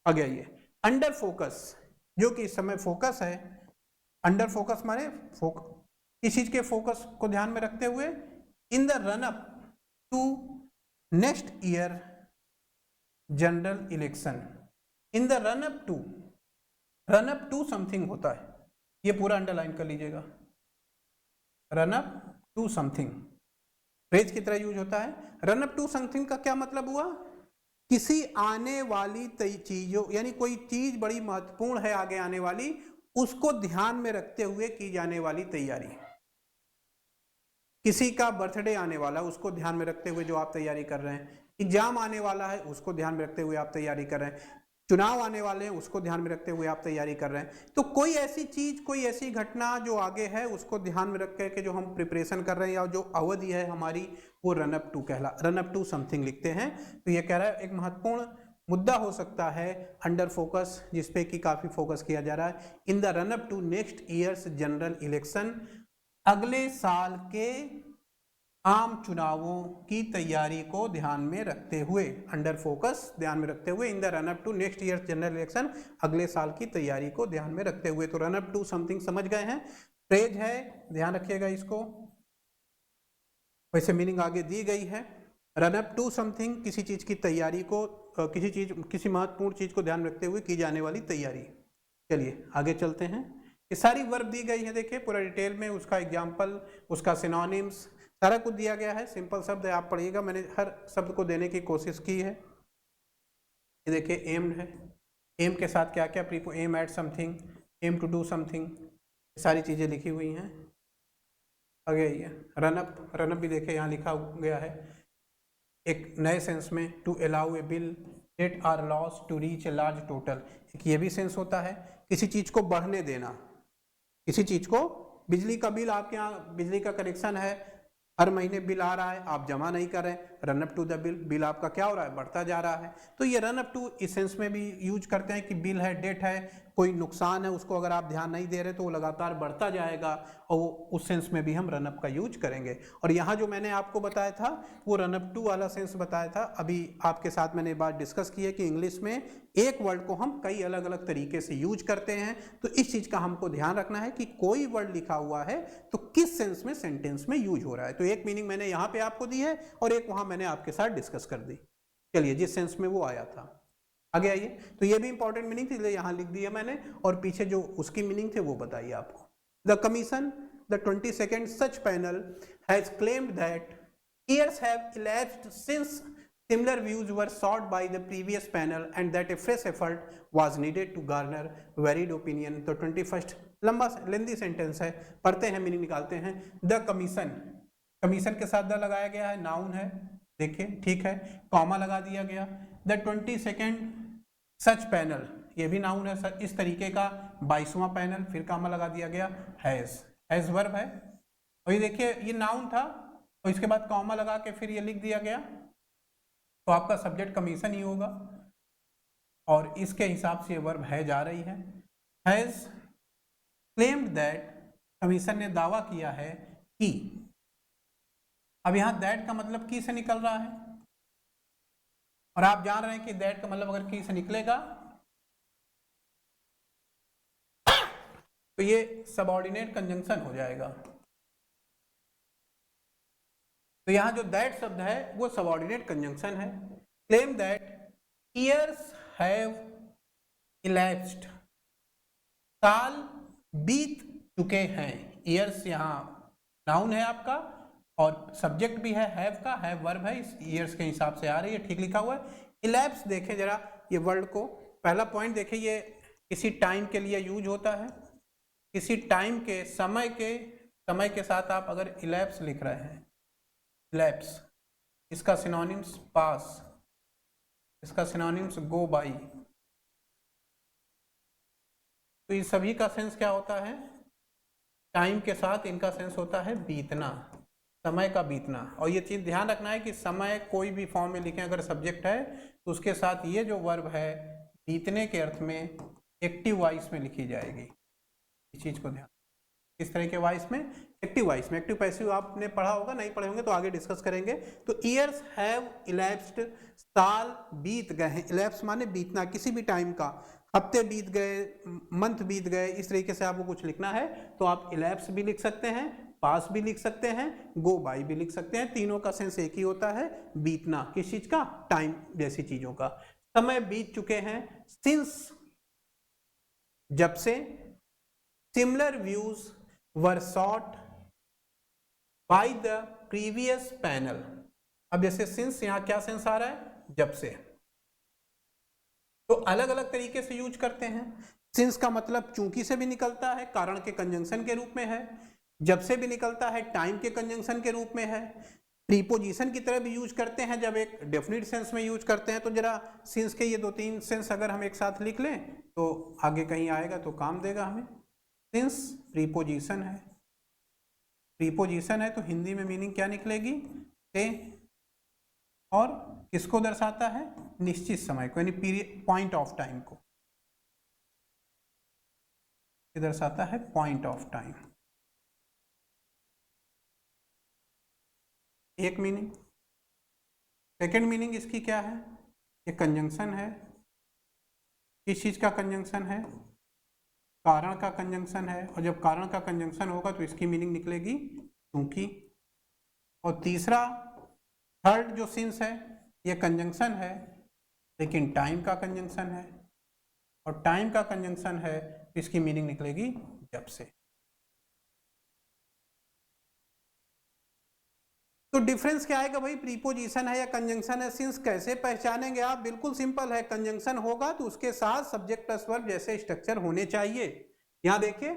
आगे आइए, अंडर फोकस, जो कि इस समय फोकस है। अंडर फोकस माने किस चीज के फोकस को ध्यान में रखते हुए, in the run up to next year general election. In the run up to something होता है, ये पूरा अंडरलाइन कर लीजिएगा। Run up to something phrase की तरह यूज होता है। रन अप टू समथिंग का क्या मतलब हुआ, किसी आने वाली चीजों, यानी कोई चीज बड़ी महत्वपूर्ण है आगे आने वाली, उसको ध्यान में रखते हुए की जाने वाली तैयारी। किसी का बर्थडे आने वाला, उसको ध्यान में रखते हुए जो आप तैयारी कर रहे हैं। एग्जाम आने वाला है, उसको ध्यान में रखते हुए आप तैयारी कर रहे हैं। चुनाव आने वाले हैं, उसको ध्यान में रखते हुए आप तैयारी कर रहे हैं। तो कोई ऐसी चीज, कोई ऐसी घटना जो आगे है, उसको ध्यान में रख के जो हम प्रिपरेशन कर रहे हैं, या जो अवधि है हमारी, वो रन अप टू समथिंग लिखते हैं। तो ये कह रहा है एक महत्वपूर्ण मुद्दा हो सकता है अंडर फोकस, जिसपे कि काफी फोकस किया जा रहा है। In the run up to next year's general election, अगले साल के आम चुनावों की तैयारी को ध्यान में रखते हुए, अंडर फोकस ध्यान में रखते हुए, in the run up to next year general election, अगले साल की तैयारी को ध्यान में रखते हुए। तो रन अप टू समथिंग समझ गए हैं, फ्रेज है, ध्यान रखिएगा इसको। वैसे मीनिंग आगे दी गई है। रन अप टू समथिंग किसी चीज की तैयारी को, किसी महत्वपूर्ण चीज को ध्यान रखते हुए की जाने वाली तैयारी। चलिए आगे चलते हैं। ये सारी वर्ब दी गई है, देखिए पूरा डिटेल में, उसका एग्जाम्पल, उसका सिनोनिम्स, सारा कुछ दिया गया है। सिंपल शब्द है, आप पढ़िएगा, मैंने हर शब्द को देने की कोशिश की है। ये देखिए एम्ड है, एम के साथ क्या क्या प्रीपो, aim at something, aim to do something, सारी चीजें लिखी हुई हैं। आगे ये रन अप भी देखिए यहाँ लिखा गया है एक नए सेंस में, to allow a bill debt or loss to reach a large total. एक ये भी सेंस होता है, किसी चीज को बढ़ने देना, किसी चीज को, बिजली का बिल, आपके यहाँ बिजली का कनेक्शन है, हर महीने बिल आ रहा है, आप जमा नहीं कर रहे, run up to the bill, bill आपका क्या हो रहा है, बढ़ता जा रहा है। तो ये रन अप टू इस सेंस में भी यूज करते हैं कि बिल है, डेट है, कोई नुकसान है, उसको अगर आप ध्यान नहीं दे रहे तो वो लगातार बढ़ता जाएगा, और वो उस सेंस में भी हम रन अप का यूज करेंगे। और यहाँ जो मैंने आपको बताया था वो रन अप टू वाला सेंस बताया था। अभी आपके साथ मैंने बात डिस्कस की है कि इंग्लिश में एक वर्ड को हम कई अलग अलग तरीके से यूज करते हैं, तो इस चीज का हमको ध्यान रखना है कि कोई वर्ड लिखा हुआ है तो किस सेंस में सेंटेंस में यूज हो रहा है। तो एक मीनिंग मैंने यहाँ पे आपको दी है और एक वहां मैंने आपके साथ डिस्कस कर दी। चलिए, जिस सेंस में वो आया था, आगे आइए। तो ये भी इंपॉर्टेंट मीनिंग थी, इसलिए यहाँ लिख दिया मैंने, और पीछे जो उसकी मीनिंग थे वो बताइए आपको। The commission, the 22nd such panel has claimed that years have elapsed since similar views were sought by the previous panel and that a fresh effort was needed to garner varied opinion। तो 21st लंबा लेंदी sentence है, पढ़ते हैं, meaning निकालते हैं। The commission, commission के साथ the लगाया गया है, नाउन है, देखिए ठीक है, कॉमा लगा दिया गया। द 22nd सच पैनल, ये भी नाउन है, इस तरीके का 22वां पैनल, फिर कॉमा लगा दिया गया। हैज वर्ब है, और ये देखिए ये नाउन था, और इसके बाद कॉमा लगा के फिर ये लिख दिया गया, तो आपका सब्जेक्ट कमीशन ही होगा, और इसके हिसाब से ये वर्ब है जा रही है। हैज क्लेम्ड दैट, कमीशन ने दावा किया है कि, अब यहां दैट का मतलब की से निकल रहा है, और आप जान रहे हैं कि दैट का मतलब अगर की से निकलेगा तो ये सबऑर्डिनेट कंजंक्शन हो जाएगा। तो यहां जो दैट शब्द है वो सबऑर्डिनेट कंजंक्शन है। Claim that years have elapsed, साल बीत चुके हैं। ईयर्स यहां नाउन है आपका, और सब्जेक्ट भी है हैव का, हैव वर्ब है, इस ईयर्स के हिसाब से आ रही है, ठीक लिखा हुआ है। इलैप्स देखें जरा ये वर्ड को, पहला पॉइंट देखिए, ये किसी टाइम के लिए यूज होता है, किसी टाइम के, समय के साथ आप अगर इलैप्स लिख रहे हैं, इलैप्स, इसका सिनोनिम्स पास, इसका सिनोनिम्स गो बाई, तो ये सभी का सेंस क्या होता है, टाइम के साथ इनका सेंस होता है बीतना, समय का बीतना। और ये चीज ध्यान रखना है कि समय कोई भी फॉर्म में लिखें अगर सब्जेक्ट है तो उसके साथ ये जो वर्ब है बीतने के अर्थ में एक्टिव वॉइस में लिखी जाएगी। इस चीज को ध्यान, किस तरह के वॉइस में, एक्टिव वॉइस में। एक्टिव पैसिव आपने पढ़ा होगा, नहीं पढ़े होंगे तो आगे डिस्कस करेंगे। तो ईयर्स हैव इलैप्स्ड, साल बीत गए हैं, इलैप्स माने बीतना, किसी भी टाइम का, हफ्ते बीत गए, मंथ बीत गए, इस तरीके से आपको कुछ लिखना है तो आप इलैप्स भी लिख सकते हैं, पास भी लिख सकते हैं, गो बाय भी लिख सकते हैं। तीनों का सेंस एक ही होता है, बीतना, किस चीज का, टाइम जैसी चीजों का। समय बीत चुके हैं, सिंस जब से, similar views were sought by the previous panel. अब जैसे सिंस, यहां क्या सेंस आ रहा है, जब से, तो अलग अलग तरीके से यूज करते हैं। सिंस का मतलब चूंकि से भी निकलता है, कारण के कंजंक्शन के रूप में है, जब से भी निकलता है, टाइम के कंजंक्शन के रूप में है, प्रीपोजिशन की तरह भी यूज करते हैं जब एक डेफिनिट सेंस में यूज करते हैं। तो जरा सिंस के ये दो तीन सेंस अगर हम एक साथ लिख लें तो आगे कहीं आएगा तो काम देगा हमें। सिंस प्रीपोजिशन है, प्रीपोजिशन है तो हिंदी में मीनिंग क्या निकलेगी, से, और किसको दर्शाता है, निश्चित समय को, यानी पीरियड, पॉइंट ऑफ टाइम को दर्शाता है, पॉइंट ऑफ टाइम, एक मीनिंग। सेकेंड मीनिंग इसकी क्या है, ये कंजंक्शन है, किस चीज का कंजंक्शन है, कारण का कंजंक्शन है, और जब कारण का कंजंक्शन होगा तो इसकी मीनिंग निकलेगी क्योंकि। और तीसरा, थर्ड जो सिंस है ये कंजंक्शन है लेकिन टाइम का कंजंक्शन है, और टाइम का कंजंक्शन है तो इसकी मीनिंग निकलेगी जब से। तो डिफरेंस क्या आएगा भाई, प्रीपोजिशन है या कंजंक्शन है, सिंस कैसे पहचानेंगे आप, बिल्कुल सिंपल है, कंजंक्शन होगा तो उसके साथ सब्जेक्ट प्लस वर्ब जैसे स्ट्रक्चर होने चाहिए। यहां देखिए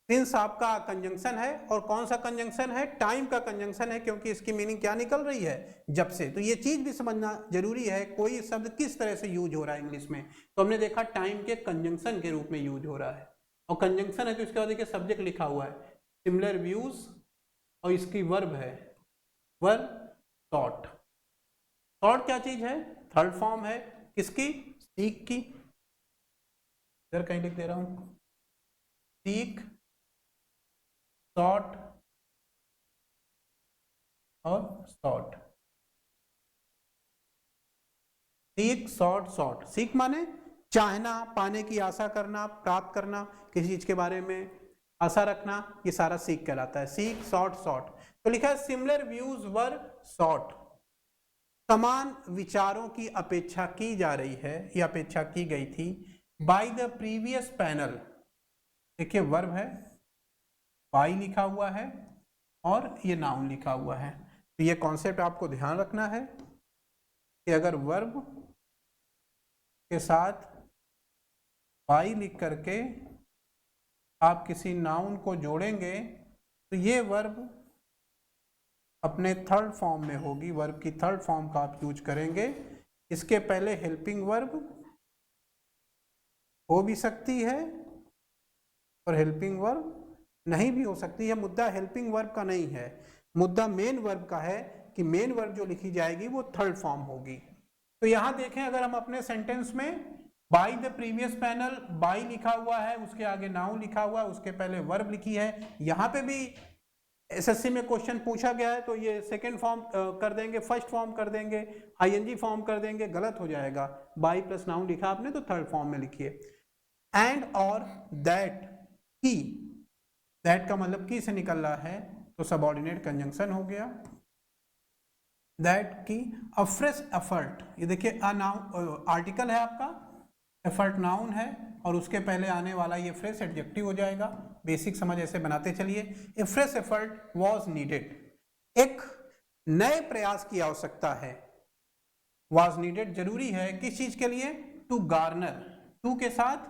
सिंस आपका कंजंक्शन है, और कौन सा कंजंक्शन है, टाइम का कंजंक्शन है, क्योंकि इसकी मीनिंग क्या निकल रही है, जब से। तो ये चीज भी समझना जरूरी है, कोई शब्द किस तरह से यूज हो रहा है इंग्लिश में, तो हमने देखा टाइम के कंजंक्शन के रूप में यूज हो रहा है, और कंजंक्शन है तो इसके बाद देखिए सब्जेक्ट लिखा हुआ है, सिमिलर व्यूज, और इसकी वर्ब है, वर्ब सॉट। सॉट क्या चीज है, थर्ड फॉर्म है किसकी, सीक की, इधर कहीं लिख दे रहा हूं, सीक, सॉट और sought. Seek, sought, sought. Seek माने चाहना, पाने की आशा करना, प्राप्त करना, किसी चीज के बारे में आशा रखना, ये सारा सीक कहलाता है, सीक, सॉट, सॉट। तो लिखा है सिमिलर व्यूज वर सॉट, समान विचारों की अपेक्षा की जा रही है, ये अपेक्षा की गई थी, बाय द प्रीवियस पैनल। देखिए वर्ब है, बाई लिखा हुआ है और ये नाउन लिखा हुआ है, तो ये कॉन्सेप्ट आपको ध्यान रखना है कि अगर वर्ब के साथ बाई लिख करके आप किसी नाउन को जोड़ेंगे तो ये वर्ब अपने थर्ड फॉर्म में होगी, वर्ब की थर्ड फॉर्म का आप यूज करेंगे। इसके पहले हेल्पिंग वर्ब हो भी सकती है और हेल्पिंग वर्ब नहीं भी हो सकती है। मुद्दा हेल्पिंग वर्ब का नहीं है, मुद्दा मेन वर्ब का है कि मेन वर्ब जो लिखी जाएगी वो थर्ड फॉर्म होगी। तो यहां देखें अगर हम अपने सेंटेंस में by the previous panel, by लिखा हुआ है, उसके आगे नाउन लिखा हुआ है, उसके पहले वर्ब लिखी है। यहां पे भी एसएससी में क्वेश्चन पूछा गया है तो ये सेकंड फॉर्म कर देंगे, फर्स्ट फॉर्म कर देंगे, आईएनजी फॉर्म कर देंगे, गलत हो जाएगा। बाय प्लस नाउन लिखा आपने तो थर्ड फॉर्म में लिखिए। एंड और दैट की, दैट का मतलब की से निकल रहा है तो सबऑर्डिनेट कंजंक्शन हो गया। दैट की, अ फ्रेश एफर्ट, ये देखिए अ नाउन आर्टिकल है आपका, एफर्ट नाउन है और उसके पहले आने वाला ये फ्रेश एडजेक्टिव हो जाएगा। बेसिक समझ ऐसे बनाते चलिए। ए फ्रेश एफर्ट वाज नीडेड, एक नए प्रयास की आवश्यकता है। वाज नीडेड जरूरी है किस चीज के लिए, टू गार्नर, टू के साथ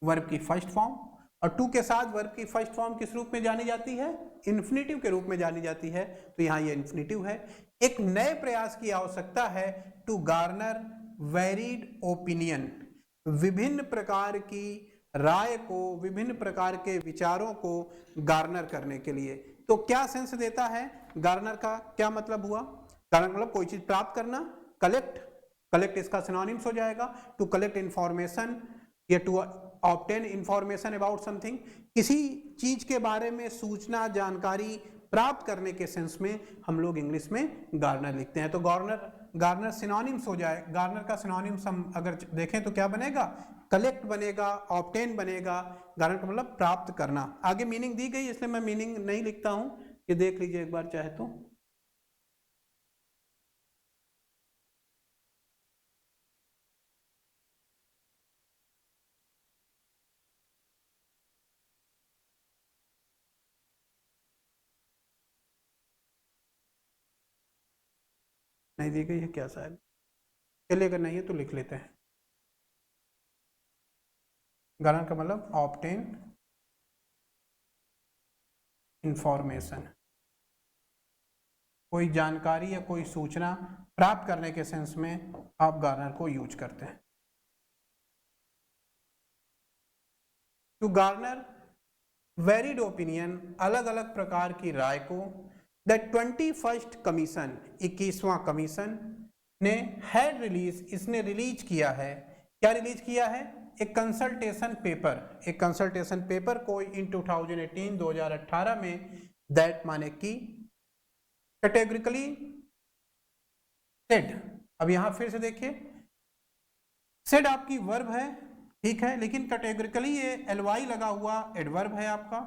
वर्ब की फर्स्ट फॉर्म, और टू के साथ वर्ब की फर्स्ट फॉर्म किस रूप में जानी जाती है, इन्फिनेटिव के रूप में जानी जाती है, तो यहां ये इन्फिनेटिव है। एक नए प्रयास की आवश्यकता है, टू गार्नर वेरीड ओपिनियन, विभिन्न प्रकार की राय को, विभिन्न प्रकार के विचारों को गार्नर करने के लिए। तो क्या सेंस देता है गार्नर का, क्या मतलब हुआ? गार्नर मतलब कोई चीज प्राप्त करना, कलेक्ट, कलेक्ट इसका सिनोनिम्स हो जाएगा टू कलेक्ट इंफॉर्मेशन या to obtain information about something, किसी चीज के बारे में सूचना, जानकारी प्राप्त करने के सेंस में हम लोग इंग्लिश में गार्नर लिखते हैं। तो गार्नर सिनोनिम्स हो जाए, गार्नर का सिनोनिम्स हम अगर देखें तो क्या बनेगा? कलेक्ट बनेगा, ऑब्टेन बनेगा। गार्नर का मतलब प्राप्त करना। आगे मीनिंग दी गई इसलिए मैं मीनिंग नहीं लिखता हूं, ये देख लीजिए एक बार चाहे तो। नहीं दी गई है क्या? शायद चलिए, अगर नहीं है तो लिख लेते हैं। गार्नर का मतलब ऑब्टेन इंफॉर्मेशन, कोई जानकारी या कोई सूचना प्राप्त करने के सेंस में आप गार्नर को यूज करते हैं। टू गार्नर वेरिड ओपिनियन, अलग अलग प्रकार की राय को। द 21st कमीशन, 21वां कमीशन ने हैड रिलीज, इसने रिलीज किया है। क्या रिलीज किया है? एक कंसल्टेशन पेपर, एक कंसल्टेशन पेपर को इन 2018 2018 में, दैट माने कि कैटेगरिकली सेड। अब यहां फिर से देखिए, सेड आपकी वर्ब है, ठीक है, लेकिन कैटेगरिकली ये एलवाई लगा हुआ एडवर्ब है आपका।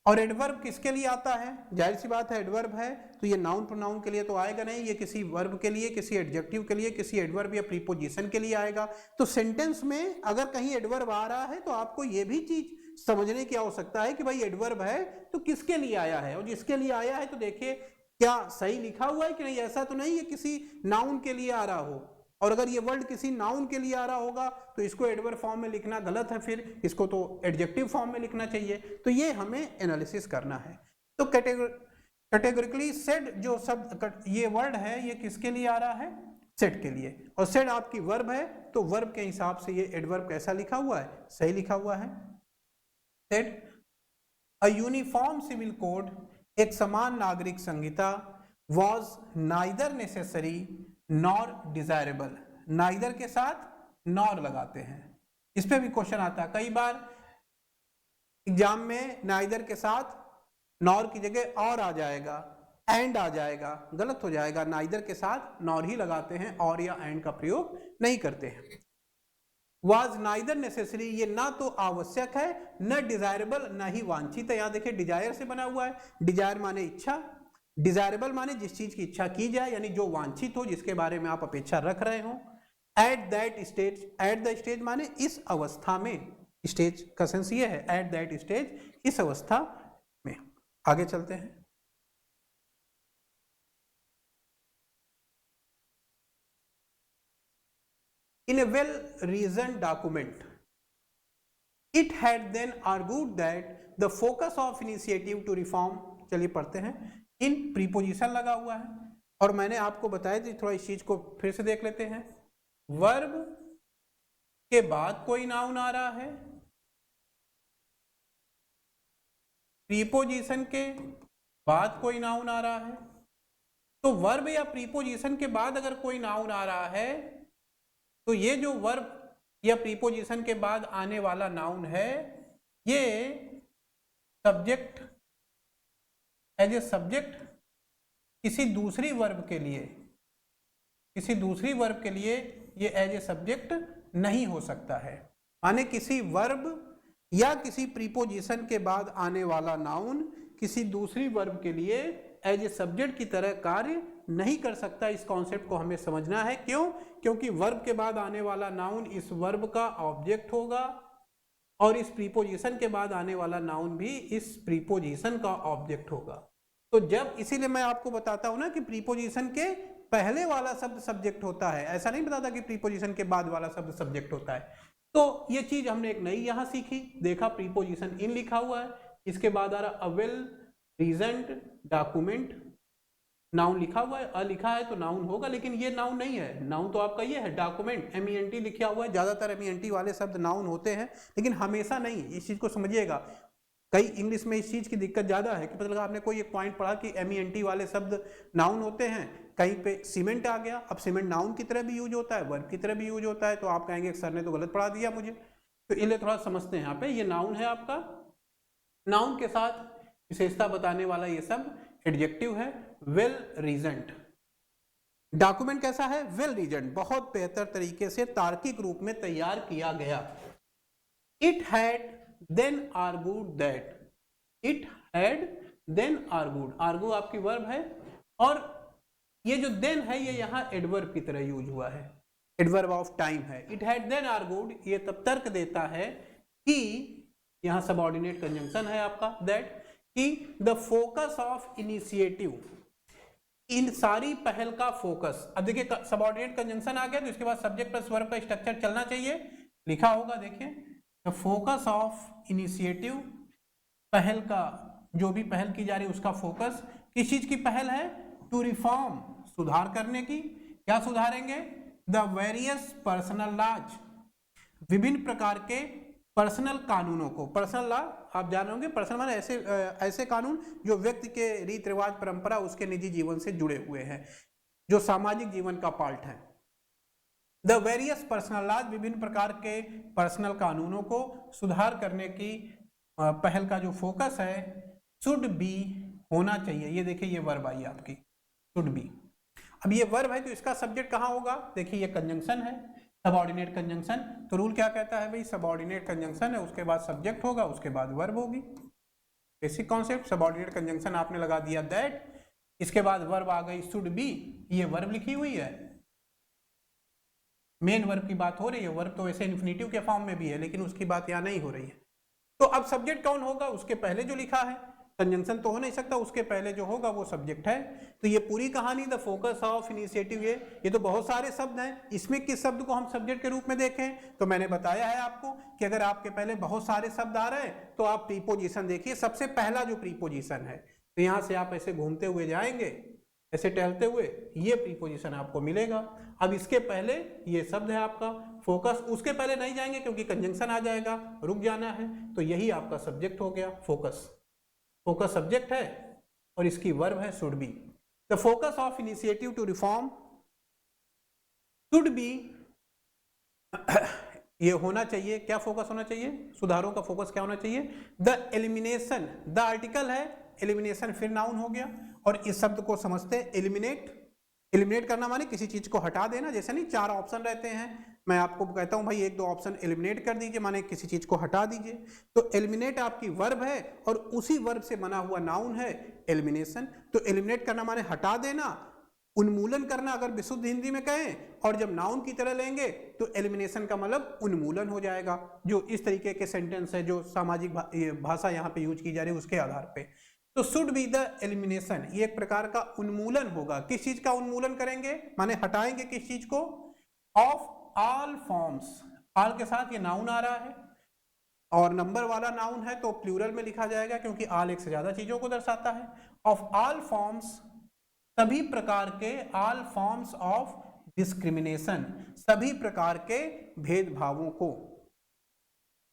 और एडवर्ब किसके लिए आता है? जाहिर सी बात है, एडवर्ब है तो ये नाउन प्रोनाउन के लिए तो आएगा नहीं, ये किसी वर्ब के लिए, किसी एडजेक्टिव के लिए, किसी एडवर्ब या प्रीपोजिशन के लिए आएगा। तो सेंटेंस में अगर कहीं एडवर्ब आ रहा है तो आपको ये भी चीज समझने की आवश्यकता है कि भाई एडवर्ब है तो किसके लिए आया है, और जिसके लिए आया है तो देखिए क्या सही लिखा हुआ है कि नहीं। ऐसा तो नहीं है किसी नाउन के लिए आ रहा हो, और अगर ये वर्ड किसी नाउन के लिए आ रहा होगा तो इसको एडवर्ब फॉर्म में लिखना गलत है, फिर इसको तो एडजेक्टिव फॉर्म में लिखना चाहिए। तो ये हमें एनालिसिस करना है। तो कैटेगरिकली सेड जो शब्द, ये वर्ड है, ये किसके लिए आ रहा है? सेड के लिए। और सेड आपकी वर्ब है तो वर्ब के हिसाब से ये एडवर्ब कैसा लिखा हुआ है? सही लिखा हुआ है। Said a uniform civil code, एक समान नागरिक संहिता, was neither necessary nor desirable. Neither के साथ नॉर लगाते हैं, इस पे भी क्वेश्चन आता है कई बार एग्जाम में। नाइदर के साथ नॉर की जगह और आ जाएगा, एंड आ जाएगा, गलत हो जाएगा। नाइदर के साथ नॉर ही लगाते हैं, और या एंड का प्रयोग नहीं करते हैं। वाज नाइदर नेसेसरी, ये ना तो आवश्यक है, न डिजायरेबल, ना ही वांछित है। यहां देखिए डिजायर से बना हुआ है, डिजायर माने इच्छा, डिजायरेबल माने जिस चीज की इच्छा की जाए, यानी जो वांछित हो, जिसके बारे में आप अपेक्षा रख रहे हो। At that stage, at the stage माने इस अवस्था में, स्टेज का सेंस ये है, एट दैट स्टेज, इस अवस्था में। आगे चलते हैं। In a well-reasoned document, it had then argued that the focus of initiative to reform, चलिए पढ़ते हैं। इन प्रीपोजिशन लगा हुआ है, और मैंने आपको बताया थी, थोड़ा इस चीज को फिर से देख लेते हैं। वर्ब के बाद कोई नाउन आ रहा है, प्रीपोजिशन के बाद कोई नाउन आ रहा है। तो वर्ब या प्रीपोजिशन के बाद अगर कोई नाउन आ रहा है तो ये जो वर्ब या प्रीपोजिशन के बाद आने वाला नाउन है, ये सब्जेक्ट, एज ए सब्जेक्ट किसी दूसरी वर्ब के लिए, किसी दूसरी वर्ब के लिए ये एज ए सब्जेक्ट नहीं हो सकता है। माने किसी वर्ब या किसी प्रीपोजिशन के बाद आने वाला नाउन किसी दूसरी वर्ब के लिए एज ए सब्जेक्ट की तरह कार्य नहीं कर सकता। इस कॉन्सेप्ट को हमें समझना है। क्यों? क्योंकि वर्ब के बाद आने वाला नाउन इस वर्ब का ऑब्जेक्ट होगा, और इस प्रीपोजिशन के बाद आने वाला नाउन भी इस प्रीपोजिशन का ऑब्जेक्ट होगा। तो जब, इसीलिए मैं आपको बताता हूं ना कि प्रीपोजिशन के पहले वाला शब्द सब्जेक्ट होता है, ऐसा नहीं बताता कि प्रीपोजिशन के बाद वाला शब्द सब्जेक्ट होता है। तो ये चीज हमने एक नई यहां सीखी। देखा प्रीपोजिशन इन लिखा हुआ है, इसके बाद आ रहा अ वेल रीजन्ड डॉक्यूमेंट, नाउन लिखा हुआ है, अ लिखा है तो नाउन होगा, लेकिन ये नाउन नहीं है। नाउन तो आपका ये है डॉक्यूमेंट, MENT लिखा हुआ है। ज्यादातर MENT वाले शब्द नाउन होते हैं, लेकिन हमेशा नहीं, इस चीज को समझिएगा। कई इंग्लिश में इस चीज की दिक्कत ज्यादा है कि मतलब आपने कोई एक पॉइंट पढ़ा कि MENT वाले शब्द नाउन होते हैं, कहीं पे सीमेंट आ गया, अब सीमेंट नाउन की तरह भी यूज होता है, वर्ब की तरह भी यूज होता है, तो आप कहेंगे सर ने तो गलत पढ़ा दिया मुझे। तो इसलिए थोड़ा समझते हैं यहाँ पे, ये नाउन है आपका, नाउन के साथ विशेषता बताने वाला ये सब एडजेक्टिव है। वेल रीजन्ड, डॉक्यूमेंट कैसा है, वेल रीजन्ड, बहुत बेहतर तरीके से तार्किक रूप में तैयार किया गया। It had then argued that, it had then argued, argue आपकी वर्ब है, और ये जो देन है ये यहाँ एडवर्ब की तरह यूज हुआ है, एडवर्ब ऑफ टाइम है। इट हैड देन आर्गूड, ये तब तर्क देता है कि, यहाँ सबऑर्डिनेट कंजंक्शन है आपका दैट, कि द फोकस ऑफ इनिशिएटिव, इन सारी पहल का फोकस। अब देखिए सबऑर्डिनेट कंजंक्शन आ गया तो इसके बाद सब्जेक्ट प्लस वर्ब का स्ट्रक्चर चलना चाहिए, लिखा होगा देखिए, द फोकस ऑफ इनिशिएटिव, पहल का, जो भी पहल की जा रही है उसका फोकस, किस चीज की पहल है, टू रिफॉर्म, सुधार करने की। क्या सुधारेंगे, द वेरियस पर्सनल लॉज, विभिन्न प्रकार के पर्सनल कानूनों को। पर्सनल लॉ आप जान रहे होंगे, पर्सनल माने ऐसे कानून जो व्यक्ति के रीति रिवाज परंपरा उसके निजी जीवन से जुड़े हुए हैं, जो सामाजिक जीवन का पार्ट है। द वेरियस पर्सनल लॉज, विभिन्न प्रकार के पर्सनल कानूनों को सुधार करने की पहल का जो फोकस है, शुड बी, होना चाहिए। ये देखिए ये वर्ब आई आपकी, शुड बी। अब ये वर्ब है तो इसका सब्जेक्ट कहाँ होगा, देखिए ये कंजंक्शन है, सबऑर्डिनेट कंजंक्शन। तो रूल क्या कहता है भाई, सबऑर्डिनेट कंजंक्शन है, उसके बाद सब्जेक्ट होगा, उसके बाद वर्ब होगी। बेसिक कॉन्सेप्ट, सबऑर्डिनेट कंजंक्शन आपने लगा दिया दैट, इसके बाद वर्ब आ गई शुड बी, ये वर्ब लिखी हुई है, मेन वर्ब की बात हो रही है। वर्ब तो वैसे इन्फिनिटिव के फॉर्म में भी है, लेकिन उसकी बात यहाँ नहीं हो रही है। तो अब सब्जेक्ट कौन होगा, उसके पहले जो लिखा है, कंजंक्शन तो हो नहीं सकता, उसके पहले जो होगा वो सब्जेक्ट है। तो ये पूरी कहानी द फोकस ऑफ इनिशिएटिव, ये तो बहुत सारे शब्द हैं, इसमें किस शब्द को हम सब्जेक्ट के रूप में देखें, तो मैंने बताया है आपको कि अगर आपके पहले बहुत सारे शब्द आ रहे हैं तो आप प्रीपोजिशन देखिए, सबसे पहला जो प्रीपोजिशन है, तो यहां से आप ऐसे घूमते हुए जाएंगे, ऐसे टहलते हुए, ये प्रीपोजिशन आपको मिलेगा। अब इसके पहले ये शब्द है आपका फोकस, उसके पहले नहीं जाएंगे क्योंकि कंजंक्शन आ जाएगा, रुक जाना है, तो यही आपका सब्जेक्ट हो गया फोकस। फोकस सब्जेक्ट है और इसकी वर्ब है should be. The focus of initiative to reform should be, ये होना चाहिए, क्या फोकस होना चाहिए, सुधारों का फोकस क्या होना चाहिए, द एलिमिनेशन, द आर्टिकल है, एलिमिनेशन फिर नाउन हो गया, और इस शब्द को समझते हैं एलिमिनेट। एलिमिनेट करना माने किसी चीज को हटा देना, जैसे नहीं 4 ऑप्शन रहते हैं, मैं आपको कहता हूं भाई 1-2 ऑप्शन एलिमिनेट कर दीजिए, माने किसी चीज को हटा दीजिए। तो एलिमिनेट आपकी वर्ब है और उसी वर्ब से बना हुआ नाउन है एलिमिनेशन। तो एलिमिनेट करना माने हटा देना, उन्मूलन करना अगर विशुद्ध हिंदी में कहें, और जब नाउन की तरह लेंगे तो एलिमिनेशन का मतलब उन्मूलन हो जाएगा। जो इस तरीके के सेंटेंस है, जो सामाजिक भाषा यहाँ पे यूज की जा रही है उसके आधार पे। तो शुड बी द एलिमिनेशन, ये एक प्रकार का उन्मूलन होगा। किस चीज का उन्मूलन करेंगे, माने हटाएंगे किस चीज को, ऑफ ऑल फॉर्म्स, ऑल के साथ ये नाउन आ रहा है और नंबर वाला नाउन है तो प्लूरल में लिखा जाएगा क्योंकि ऑल एक से ज्यादा चीजों को दर्शाता है। ऑफ ऑल फॉर्म्स, सभी प्रकार के, ऑल फॉर्म्स ऑफ डिस्क्रिमिनेशन, सभी प्रकार के भेदभावों को।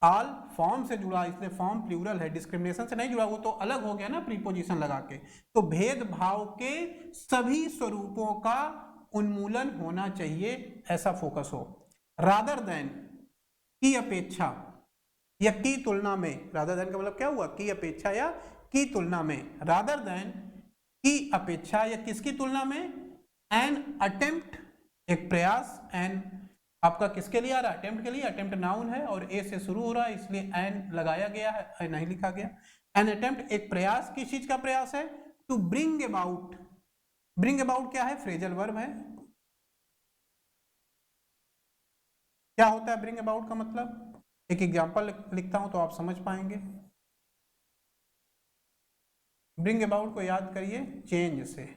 ऑल फॉर्म से जुड़ा, इसलिए फॉर्म प्लूरल है, डिस्क्रिमिनेशन से नहीं जुड़ा, वो तो अलग हो गया ना प्रीपोजिशन लगा के। तो भेदभाव के सभी स्वरूपों का उन्मूलन होना चाहिए, ऐसा फोकस हो। रादर देन, की अपेक्षा या की तुलना में, रादर देन का मतलब क्या हुआ, की अपेक्षा या की तुलना में, रादर देन की अपेक्षा या किसकी तुलना में, एन अटेम्प्ट, एक प्रयास, एन आपका किसके लिए आ रहा है, अटेम्प्ट के लिए, अटेम्प्ट नाउन है और ए से शुरू हो रहा है इसलिए एन लगाया गया है, नहीं लिखा गया। एन अटेम्प्ट एक प्रयास, किस चीज का प्रयास है, to bring about, bring about क्या है, फ्रेजल वर्ब है। क्या होता है ब्रिंग अबाउट का मतलब, एक एग्जांपल लिखता हूं तो आप समझ पाएंगे। ब्रिंग अबाउट को याद करिए चेंज से,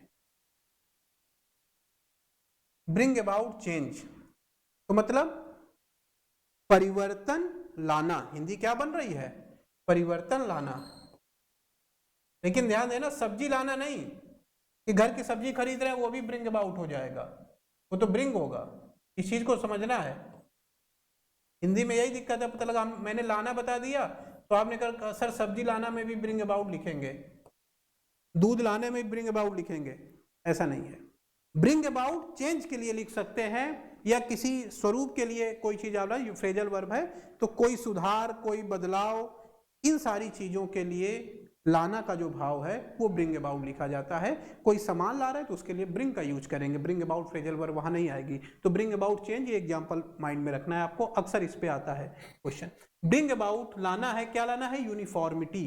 ब्रिंग अबाउट चेंज तो मतलब परिवर्तन लाना, हिंदी क्या बन रही है, परिवर्तन लाना। लेकिन ध्यान देना, सब्जी लाना नहीं, कि घर की सब्जी खरीद रहे हैं वो भी ब्रिंग अबाउट हो जाएगा, वो तो ब्रिंग होगा। इस चीज को समझना है। हिंदी में यही दिक्कत है, पता लगा मैंने लाना बता दिया तो आपने कहा सर सब्जी लाना में भी ब्रिंग अबाउट लिखेंगे, दूध लाने में ब्रिंग अबाउट लिखेंगे, ऐसा नहीं है। ब्रिंग अबाउट चेंज के लिए लिख सकते हैं या किसी स्वरूप के लिए कोई चीज आ रहा है, फ्रेजल वर्ब है तो कोई सुधार, कोई बदलाव, इन सारी चीजों के लिए लाना का जो भाव है वो ब्रिंग अबाउट लिखा जाता है। कोई सामान ला रहा है तो उसके लिए ब्रिंग का यूज करेंगे, ब्रिंग अबाउट फ्रेजल वर्ब वहां नहीं आएगी। तो ब्रिंग अबाउट चेंज, ये एग्जांपल माइंड में रखना है आपको, अक्सर इस पे आता है क्वेश्चन। ब्रिंग अबाउट लाना है, क्या लाना है? यूनिफॉर्मिटी,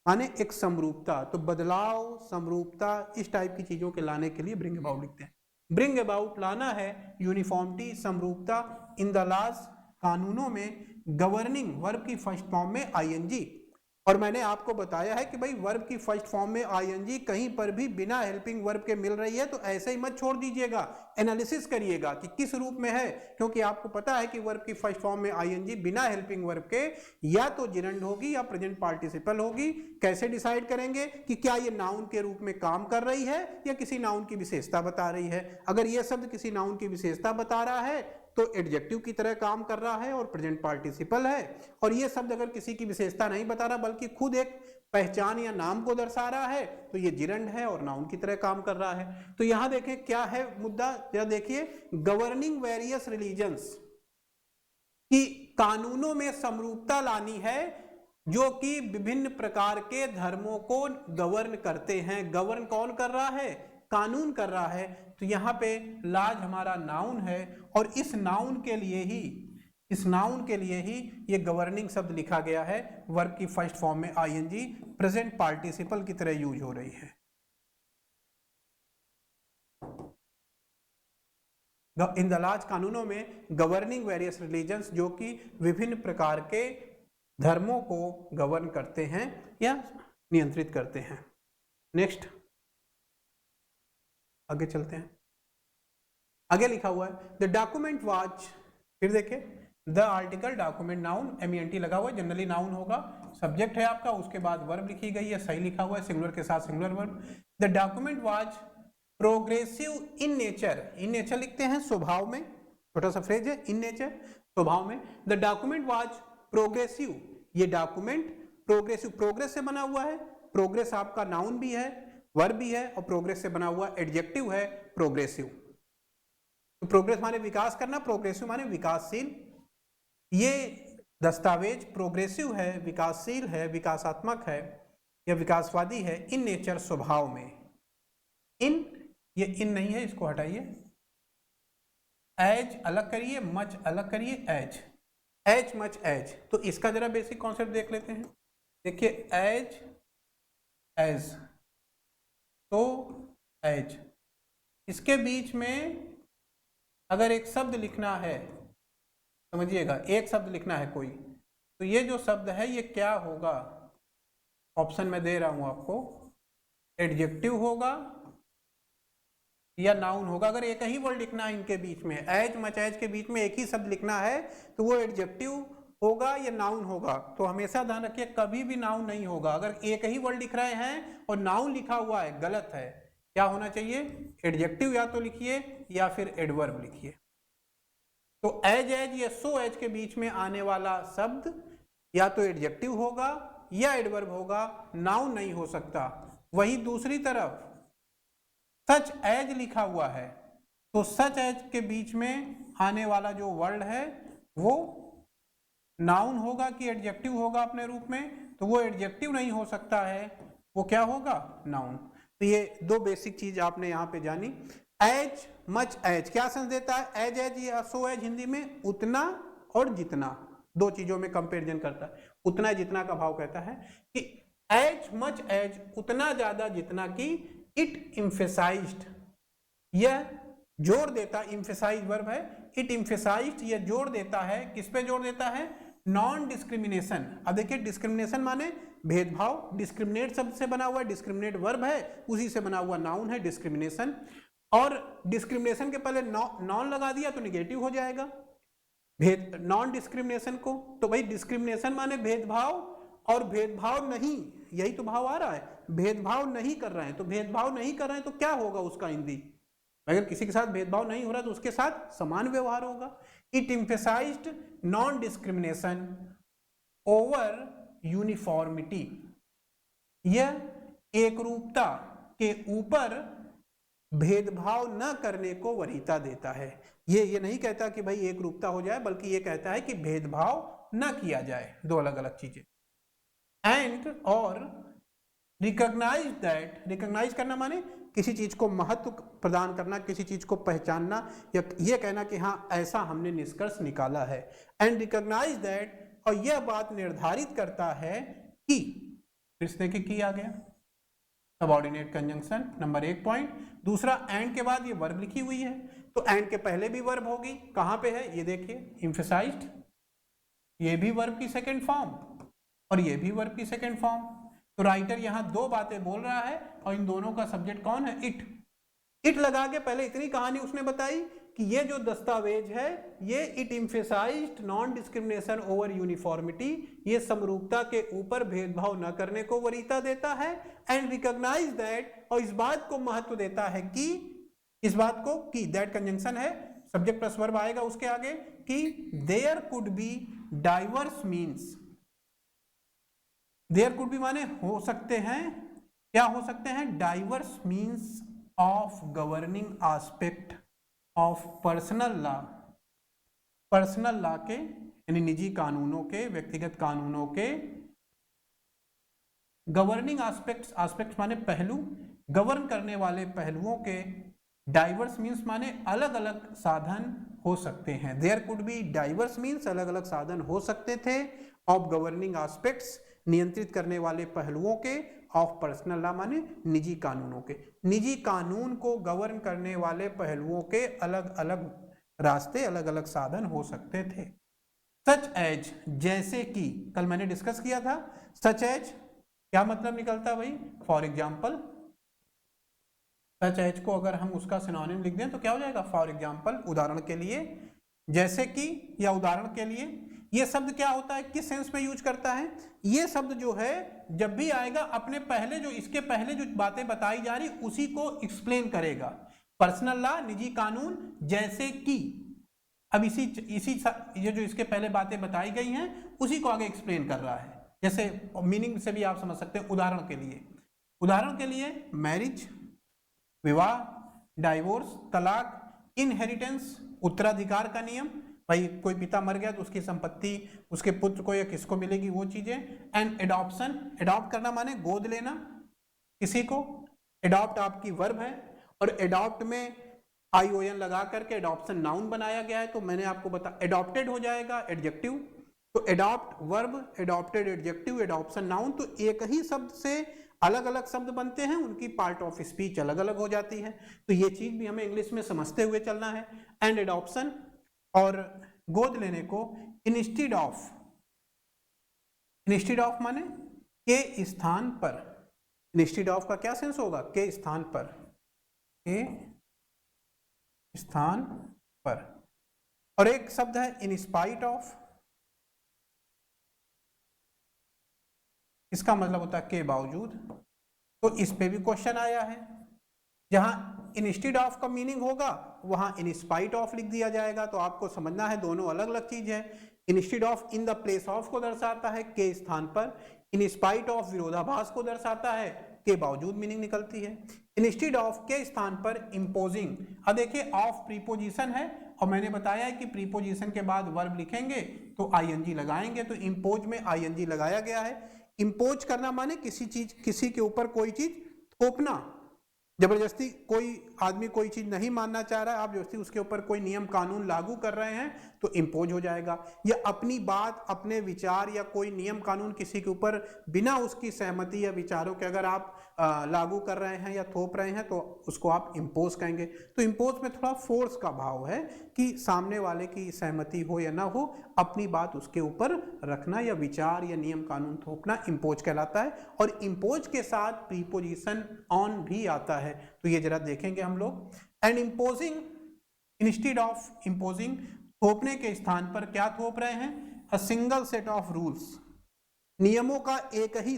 माने एक समरूपता। तो बदलाव, समरूपता, इस टाइप की चीजों के लाने के लिए ब्रिंग अबाउट लिखते हैं। ब्रिंग अबाउट लाना है यूनिफॉर्मिटी, समरूपता इन द लॉज, कानूनों में। गवर्निंग वर्ब की फर्स्ट फॉर्म में आईएनजी, और मैंने आपको बताया है कि भाई वर्ब की फर्स्ट फॉर्म में आईएनजी कहीं पर भी बिना हेल्पिंग वर्ब के मिल रही है तो ऐसे ही मत छोड़ दीजिएगा, एनालिसिस करिएगा कि किस रूप में है, क्योंकि आपको पता है कि वर्ब की फर्स्ट फॉर्म में आईएनजी बिना हेल्पिंग वर्ब के या तो जिरंड होगी या प्रेजेंट पार्टिसिपल होगी। कैसे डिसाइड करेंगे कि क्या ये नाउन के रूप में काम कर रही है या किसी नाउन की विशेषता बता रही है? अगर यह शब्द किसी नाउन की विशेषता बता रहा है तो एडजेक्टिव की तरह काम कर रहा है और प्रेजेंट पार्टिसिपल है, और ये शब्द अगर किसी की विशेषता नहीं बता रहा बल्कि खुद एक पहचान या नाम को दर्शा रहा है तो ये जिरंड है और नाउन की तरह काम कर रहा है। तो यहां देखें क्या है मुद्दा, जरा देखिए, गवर्निंग वेरियस रिलीजन्स, कि कानूनों में समरूपता लानी है जो कि विभिन्न प्रकार के धर्मों को गवर्न करते हैं। गवर्न कौन कर रहा है? कानून कर रहा है। तो यहाँ पे लाज हमारा नाउन है और इस नाउन के लिए ही ये गवर्निंग शब्द लिखा गया है। वर्ब की फर्स्ट फॉर्म में आईएनजी प्रेजेंट पार्टिसिपल की तरह यूज हो रही है। इन द लॉज, कानूनों में, गवर्निंग वेरियस रिलीजन्स, जो कि विभिन्न प्रकार के धर्मों को गवर्न करते हैं या नियंत्रित करते हैं। नेक्स्ट, आगे चलते हैं। आगे लिखा हुआ है द डॉक्यूमेंट वाज, फिर देखिए the article document noun, MENT लगा हुआ है, जनरली नाउन होगा, सब्जेक्ट है आपका, उसके बाद वर्ब लिखी गई है, सही लिखा हुआ है, सिंगुलर के साथ singular verb. The document was progressive in nature, in nature लिखते हैं स्वभाव में, छोटा सा फ्रेज है, इन नेचर स्वभाव में। द डॉक्यूमेंट वाज प्रोग्रेसिव, ये डॉक्यूमेंट प्रोग्रेसिव, प्रोग्रेस से बना हुआ है, प्रोग्रेस आपका नाउन भी है, वर्ब भी है, और प्रोग्रेस से बना हुआ एडजेक्टिव है प्रोग्रेसिव। तो प्रोग्रेस माने विकास करना, प्रोग्रेसिव माने विकासशील। ये दस्तावेज प्रोग्रेसिव है, विकासशील है, विकासात्मक है या विकासवादी है, इन नेचर स्वभाव में। इन, ये इन नहीं है, इसको हटाइए, एज अलग करिए, मच अलग करिए, एज, एज मच एज। तो इसका जरा बेसिक कॉन्सेप्ट देख लेते हैं। देखिए एज, एज, तो एज, इसके बीच में अगर एक शब्द लिखना है, समझिएगा, एक शब्द लिखना है कोई, तो ये जो शब्द है ये क्या होगा? ऑप्शन में दे रहा हूं आपको, एडजेक्टिव होगा या नाउन होगा। अगर एक ही वर्ड लिखना है इनके बीच में, एज मच एज के बीच में एक ही शब्द लिखना है तो वो एडजेक्टिव होगा या नाउन होगा। तो हमेशा ध्यान रखिए कभी भी नाउन नहीं होगा। अगर एक ही वर्ड लिख रहे हैं और नाउन लिखा हुआ है, गलत है। क्या होना चाहिए? एडजेक्टिव या तो लिखिए या फिर एडवर्ब लिखिए। तो एज एज या सो एज के बीच में आने वाला शब्द या तो एडजेक्टिव होगा या एडवर्ब होगा, नाउन नहीं हो सकता। वही दूसरी तरफ सच एज लिखा हुआ है तो सच एज के बीच में आने वाला जो वर्ड है वो नाउन होगा कि एडजेक्टिव होगा अपने रूप में? तो वो एडजेक्टिव नहीं हो सकता है, वो क्या होगा? नाउन। तो ये दो बेसिक चीज आपने यहाँ पे जानी। एज मच एज क्या सेंस देता है? एज एज या सो एज हिंदी में उतना और जितना, दो चीजों में कंपेरिजन करता है। उतना जितना का भाव कहता है कि एज मच एज, उतना ज्यादा जितना कि इट इम्फेसाइज्ड, यह जोर देता, इम्फेसाइज वर्ब है, इट इम्फेसाइज्ड, यह जोर देता है, किस पे जोर देता है? Non discrimination. अब देखिए डिस्क्रिमिनेशन माने भेदभाव, डिस्क्रिमिनेट शब्द से बना हुआ है, डिस्क्रिमिनेट वर्ब है, उसी से बना हुआ नाउन है डिस्क्रिमिनेशन। और डिस्क्रिमिनेशन के पहले नॉन लगा दिया तो निगेटिव हो जाएगा नॉन डिस्क्रिमिनेशन को। तो भाई डिस्क्रिमिनेशन माने भेदभाव, और भेदभाव नहीं यही तो भाव आ रहा है, भेदभाव नहीं कर रहे हैं। तो भेदभाव नहीं कर रहे हैं तो क्या होगा उसका हिंदी, अगर किसी के साथ भेदभाव नहीं हो रहा तो उसके साथ समान व्यवहार होगा। It emphasised non discrimination over uniformity, यह एकरूपता के ऊपर भेदभाव न करने को वरीयता देता है। ये नहीं कहता कि भाई एक रूपता हो जाए, बल्कि ये कहता है कि भेदभाव न किया जाए, दो अलग अलग चीजें। एंड और रिकॉग्नाइज दैट, रिकॉग्नाइज करना माने किसी चीज को महत्व प्रदान करना, किसी चीज को पहचानना, या ये कहना कि हाँ ऐसा हमने निष्कर्ष निकाला है। एंड रिकॉग्नाइज दैट, और यह बात निर्धारित करता है कि, फिर से देखिए की आ गया सबऑर्डिनेट कंजंक्शन नंबर 1 पॉइंट। दूसरा एंड के बाद ये वर्ब लिखी हुई है, तो एंड के पहले भी वर्ब होगी, कहां पे है ये देखिए एम्फेसाइज्ड, ये भी वर्ब की सेकंड फॉर्म और ये भी वर्ब की सेकंड फॉर्म। तो राइटर यहां दो बातें बोल रहा है और इन दोनों का सब्जेक्ट कौन है, इट। इट लगा के पहले इतनी कहानी उसने बताई कि ये जो दस्तावेज है ये it emphasised non discrimination over uniformity, ये समरूपता के ऊपर भेदभाव न करने को वरीयता देता है। एंड रिकॉग्नाइज दैट, और इस बात को महत्व देता है कि, इस बात को कि, दैट कंजंक्शन है, सब्जेक्ट प्लस वर्ब आएगा उसके आगे, कि there could be diverse means, there could be माने हो सकते हैं, क्या हो सकते हैं, diverse means of governing aspect of personal law, personal law के यानी निजी कानूनों के, व्यक्तिगत कानूनों के, गवर्निंग एस्पेक्ट्स, एस्पेक्ट्स माने पहलू, गवर्न करने वाले पहलुओं के, डाइवर्स मीन्स माने अलग अलग साधन हो सकते हैं। There could be diverse means अलग अलग साधन हो सकते थे, ऑफ गवर्निंग एस्पेक्ट्स नियंत्रित करने वाले पहलुओं के, ऑफ पर्सनल लॉ माने निजी कानूनों के, निजी कानून को गवर्न करने वाले पहलुओं के अलग अलग रास्ते, अलग अलग साधन हो सकते थे। सच एज, जैसे कि, कल मैंने डिस्कस किया था, सच एज क्या मतलब निकलता है भाई, फॉर एग्जाम्पल। सच एज को अगर हम उसका सिनोनिम लिख दें तो क्या हो जाएगा, फॉर एग्जाम्पल, उदाहरण के लिए, जैसे कि या उदाहरण के लिए। ये शब्द क्या होता है, किस सेंस में यूज करता है, ये शब्द जो है जब भी आएगा अपने पहले जो, इसके पहले जो बातें बताई जा रही उसी को एक्सप्लेन करेगा। पर्सनल लॉ निजी कानून, जैसे कि, अब इसी ये जो इसके पहले बातें बताई गई हैं उसी को आगे एक्सप्लेन कर रहा है। जैसे मीनिंग से भी आप समझ सकते हैं, उदाहरण के लिए, उदाहरण के लिए मैरिज विवाह, डाइवोर्स तलाक, इनहेरिटेंस उत्तराधिकार का नियम, भाई कोई पिता मर गया तो उसकी संपत्ति उसके पुत्र को या किसको मिलेगी वो चीजें। एंड एडॉप्शन, एडॉप्ट करना माने गोद लेना किसी को, एडॉप्ट आपकी वर्ब है और एडॉप्ट में ION लगा करके एडॉप्शन नाउन बनाया गया है, तो मैंने आपको बता एडॉप्टेड हो जाएगा एडजेक्टिव, तो adopt verb, adopted adjective, adoption noun, तो एक ही शब्द से अलग अलग शब्द बनते हैं, उनकी पार्ट ऑफ स्पीच अलग अलग हो जाती है, तो ये चीज भी हमें इंग्लिश में समझते हुए चलना है। एंड एडॉप्शन, और गोद लेने को इंस्टीड ऑफ, इंस्टीड ऑफ माने के स्थान पर, इंस्टीड ऑफ का क्या सेंस होगा, के स्थान पर, के स्थान पर। और एक शब्द है इन स्पाइट ऑफ, इसका मतलब होता है के बावजूद, तो इस पे भी क्वेश्चन आया है, जहां इंस्टीड ऑफ का मीनिंग होगा वहां इन स्पाइट ऑफ लिख दिया जाएगा, तो आपको समझना है दोनों अलग अलग चीज है। Instead of in the place of को दर्शाता है के स्थान पर, इन स्पाइट ऑफ विरोधाभास को दर्शाता है, के बावजूद मीनिंग निकलती है। इंस्टीड ऑफ के स्थान पर इम्पोजिंग, अब देखिए ऑफ प्रीपोजिशन है और मैंने बताया है कि प्रीपोजिशन के बाद वर्ब लिखेंगे तो ING लगाएंगे, तो इम्पोज में ING लगाया गया है। इम्पोज करना माने किसी चीज, किसी के ऊपर कोई चीज थोपना, जबरदस्ती कोई आदमी कोई चीज नहीं मानना चाह रहा है, आप जबरदस्ती उसके ऊपर कोई नियम कानून लागू कर रहे हैं तो इम्पोज हो जाएगा। या अपनी बात, अपने विचार या कोई नियम कानून किसी के ऊपर बिना उसकी सहमति या विचारों के अगर आप लागू कर रहे हैं या थोप रहे हैं तो उसको आप इम्पोज कहेंगे। तो इम्पोज में थोड़ा फोर्स का भाव है कि सामने वाले की सहमति हो या ना हो, अपनी बात उसके ऊपर रखना या विचार या नियम कानून थोपना इम्पोज कहलाता है। और इम्पोज के साथ प्रीपोजिशन ऑन भी आता है, तो ये जरा देखेंगे हम लोग। And imposing, instead of imposing, थोपने के स्थान पर क्या थोप रहे हैं, a single set of rules, नियमों का एक ही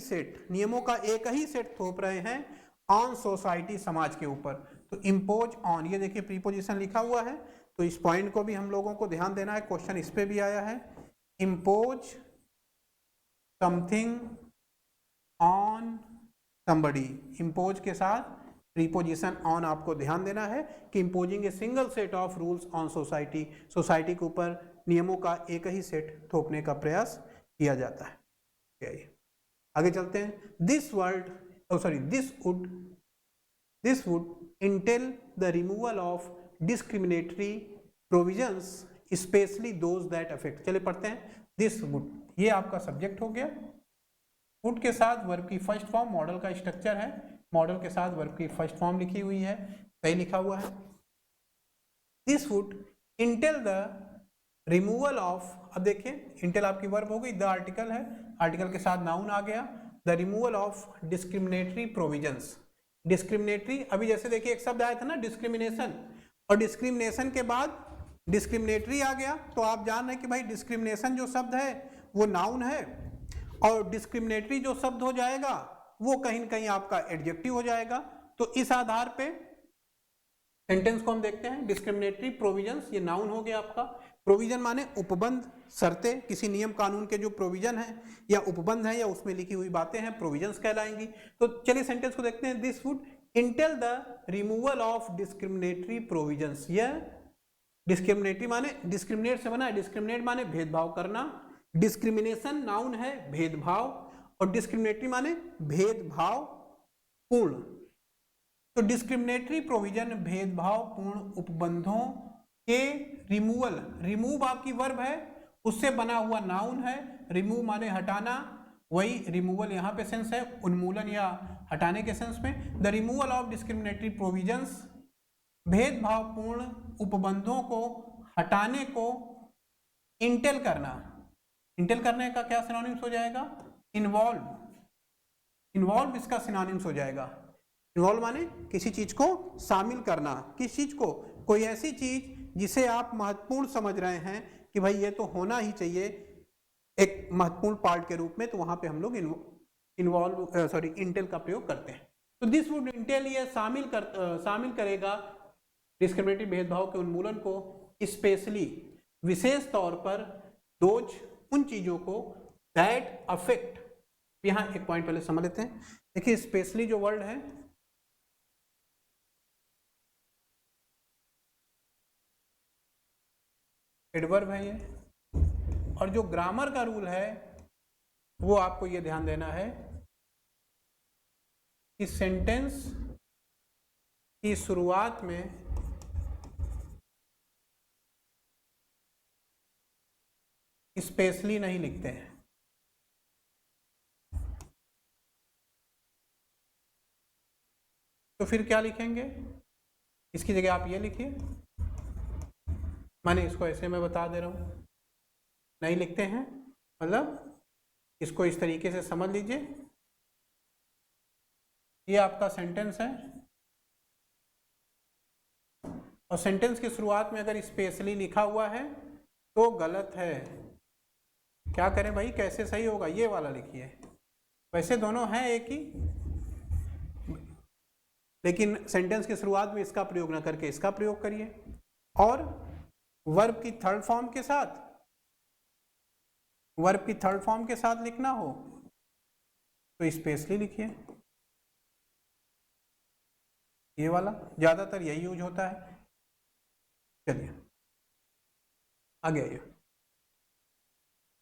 सेट थोप रहे हैं ऑन सोसाइटी, समाज के ऊपर। तो इम्पोज ऑन, ये देखिए प्रीपोजिशन लिखा हुआ है, तो इस पॉइंट को भी हम लोगों को ध्यान देना है, क्वेश्चन इस पे भी आया है। Impose something on somebody, impose के साथ प्रीपोजिशन ऑन आपको ध्यान देना है कि imposing a single set of rules on society, society के ऊपर नियमों का एक ही सेट थोपने का प्रयास किया जाता है। आगे चलते हैं। This would Intel the removal of discriminatory provisions specially those that affect. चलिए पढ़ते हैं। दिस वुड, ये आपका सब्जेक्ट हो गया, वुड के साथ वर्ब की फर्स्ट फॉर्म, मॉडल का स्ट्रक्चर है, मॉडल के साथ वर्ब की फर्स्ट फॉर्म लिखी हुई है, सही लिखा हुआ है। This would Intel the removal of, अब देखिए इंटेल आपकी वर्ब हो गई, द आर्टिकल है, आर्टिकल के साथ नाउन आ गया, the removal of discriminatory provisions. Discriminatory, अभी जैसे देखिए एक शब्द आया था ना डिस्क्रिमिनेशन, और डिस्क्रिमिनेशन के बाद डिस्क्रिमिनेटरी आ गया, तो आप जान रहे हैं कि भाई डिस्क्रिमिनेशन जो शब्द है वो नाउन है, और डिस्क्रिमिनेटरी जो शब्द हो जाएगा वो कहीं न कहीं आपका एडजेक्टिव हो जाएगा। तो इस आधार पे सेंटेंस को हम देखते हैं। डिस्क्रिमिनेटरी प्रोविजंस, ये नाउन हो गया आपका। प्रोविजन माने उपबंध, शर्तें, किसी नियम कानून के जो प्रोविजन है या उपबंध है या उसमें लिखी हुई बातें हैं, प्रोविजंस कहलाएंगी। तो चलिए सेंटेंस को देखते हैं। This would Intel the removal of discriminatory provisions. यह डिस्क्रिमिनेटरी माने डिस्क्रिमिनेट से बना है, डिस्क्रिमिनेट माने भेदभाव करना, डिस्क्रिमिनेशन नाउन है भेदभाव, और डिस्क्रिमिनेटरी माने भेदभाव पूर्ण। तो डिस्क्रिमिनेटरी प्रोविजन भेदभाव पूर्ण उपबंधों के रिमूवल, रिमूव आपकी वर्ब है, उससे बना हुआ नाउन है, रिमूव माने हटाना, वही रिमूवल यहाँ पे सेंस है उन्मूलन या हटाने के सेंस में। The removal of discriminatory provisions, भेदभावपूर्ण उपबंधों को हटाने को इंटेल करना। इंटेल करने का क्या सिनोनिम्स हो जाएगा? इन्वॉल्व, इन्वॉल्व इसका सिनोनिम्स हो जाएगा। इन्वॉल्व माने किसी चीज को शामिल करना, किस चीज को, कोई ऐसी चीज जिसे आप महत्वपूर्ण समझ रहे हैं कि भाई ये तो होना ही चाहिए एक महत्वपूर्ण पार्ट के रूप में, तो वहां पे हम लोग इंटेल का प्रयोग करते हैं। तो दिस वुड इंटेल, ये शामिल करेगा डिस्क्रिमिनेटरी भेदभाव के उन्मूलन को, स्पेशली विशेष तौर पर, दोज उन चीजों को, दैट अफेक्ट। यहां एक पॉइंट पहले समझ लेते हैं। देखिए स्पेशली जो वर्ड है, एडवर्ब है ये, और जो ग्रामर का रूल है वो आपको ये ध्यान देना है कि सेंटेंस की शुरुआत में स्पेशली नहीं लिखते हैं। तो फिर क्या लिखेंगे? इसकी जगह आप ये लिखिए, मैंने इसको ऐसे मैं बता दे रहा हूं, नहीं लिखते हैं, मतलब इसको इस तरीके से समझ लीजिए। ये आपका सेंटेंस है, और सेंटेंस की शुरुआत में अगर स्पेशली लिखा हुआ है तो गलत है। क्या करें भाई, कैसे सही होगा? ये वाला लिखिए। वैसे दोनों हैं एक ही, लेकिन सेंटेंस की शुरुआत में इसका प्रयोग ना करके इसका प्रयोग करिए। और वर्ब की थर्ड फॉर्म के साथ, वर्ब की थर्ड फॉर्म के साथ लिखना हो तो स्पेशली लिखिए। ये वाला ज्यादातर यही यूज होता है। चलिए आगे आइए।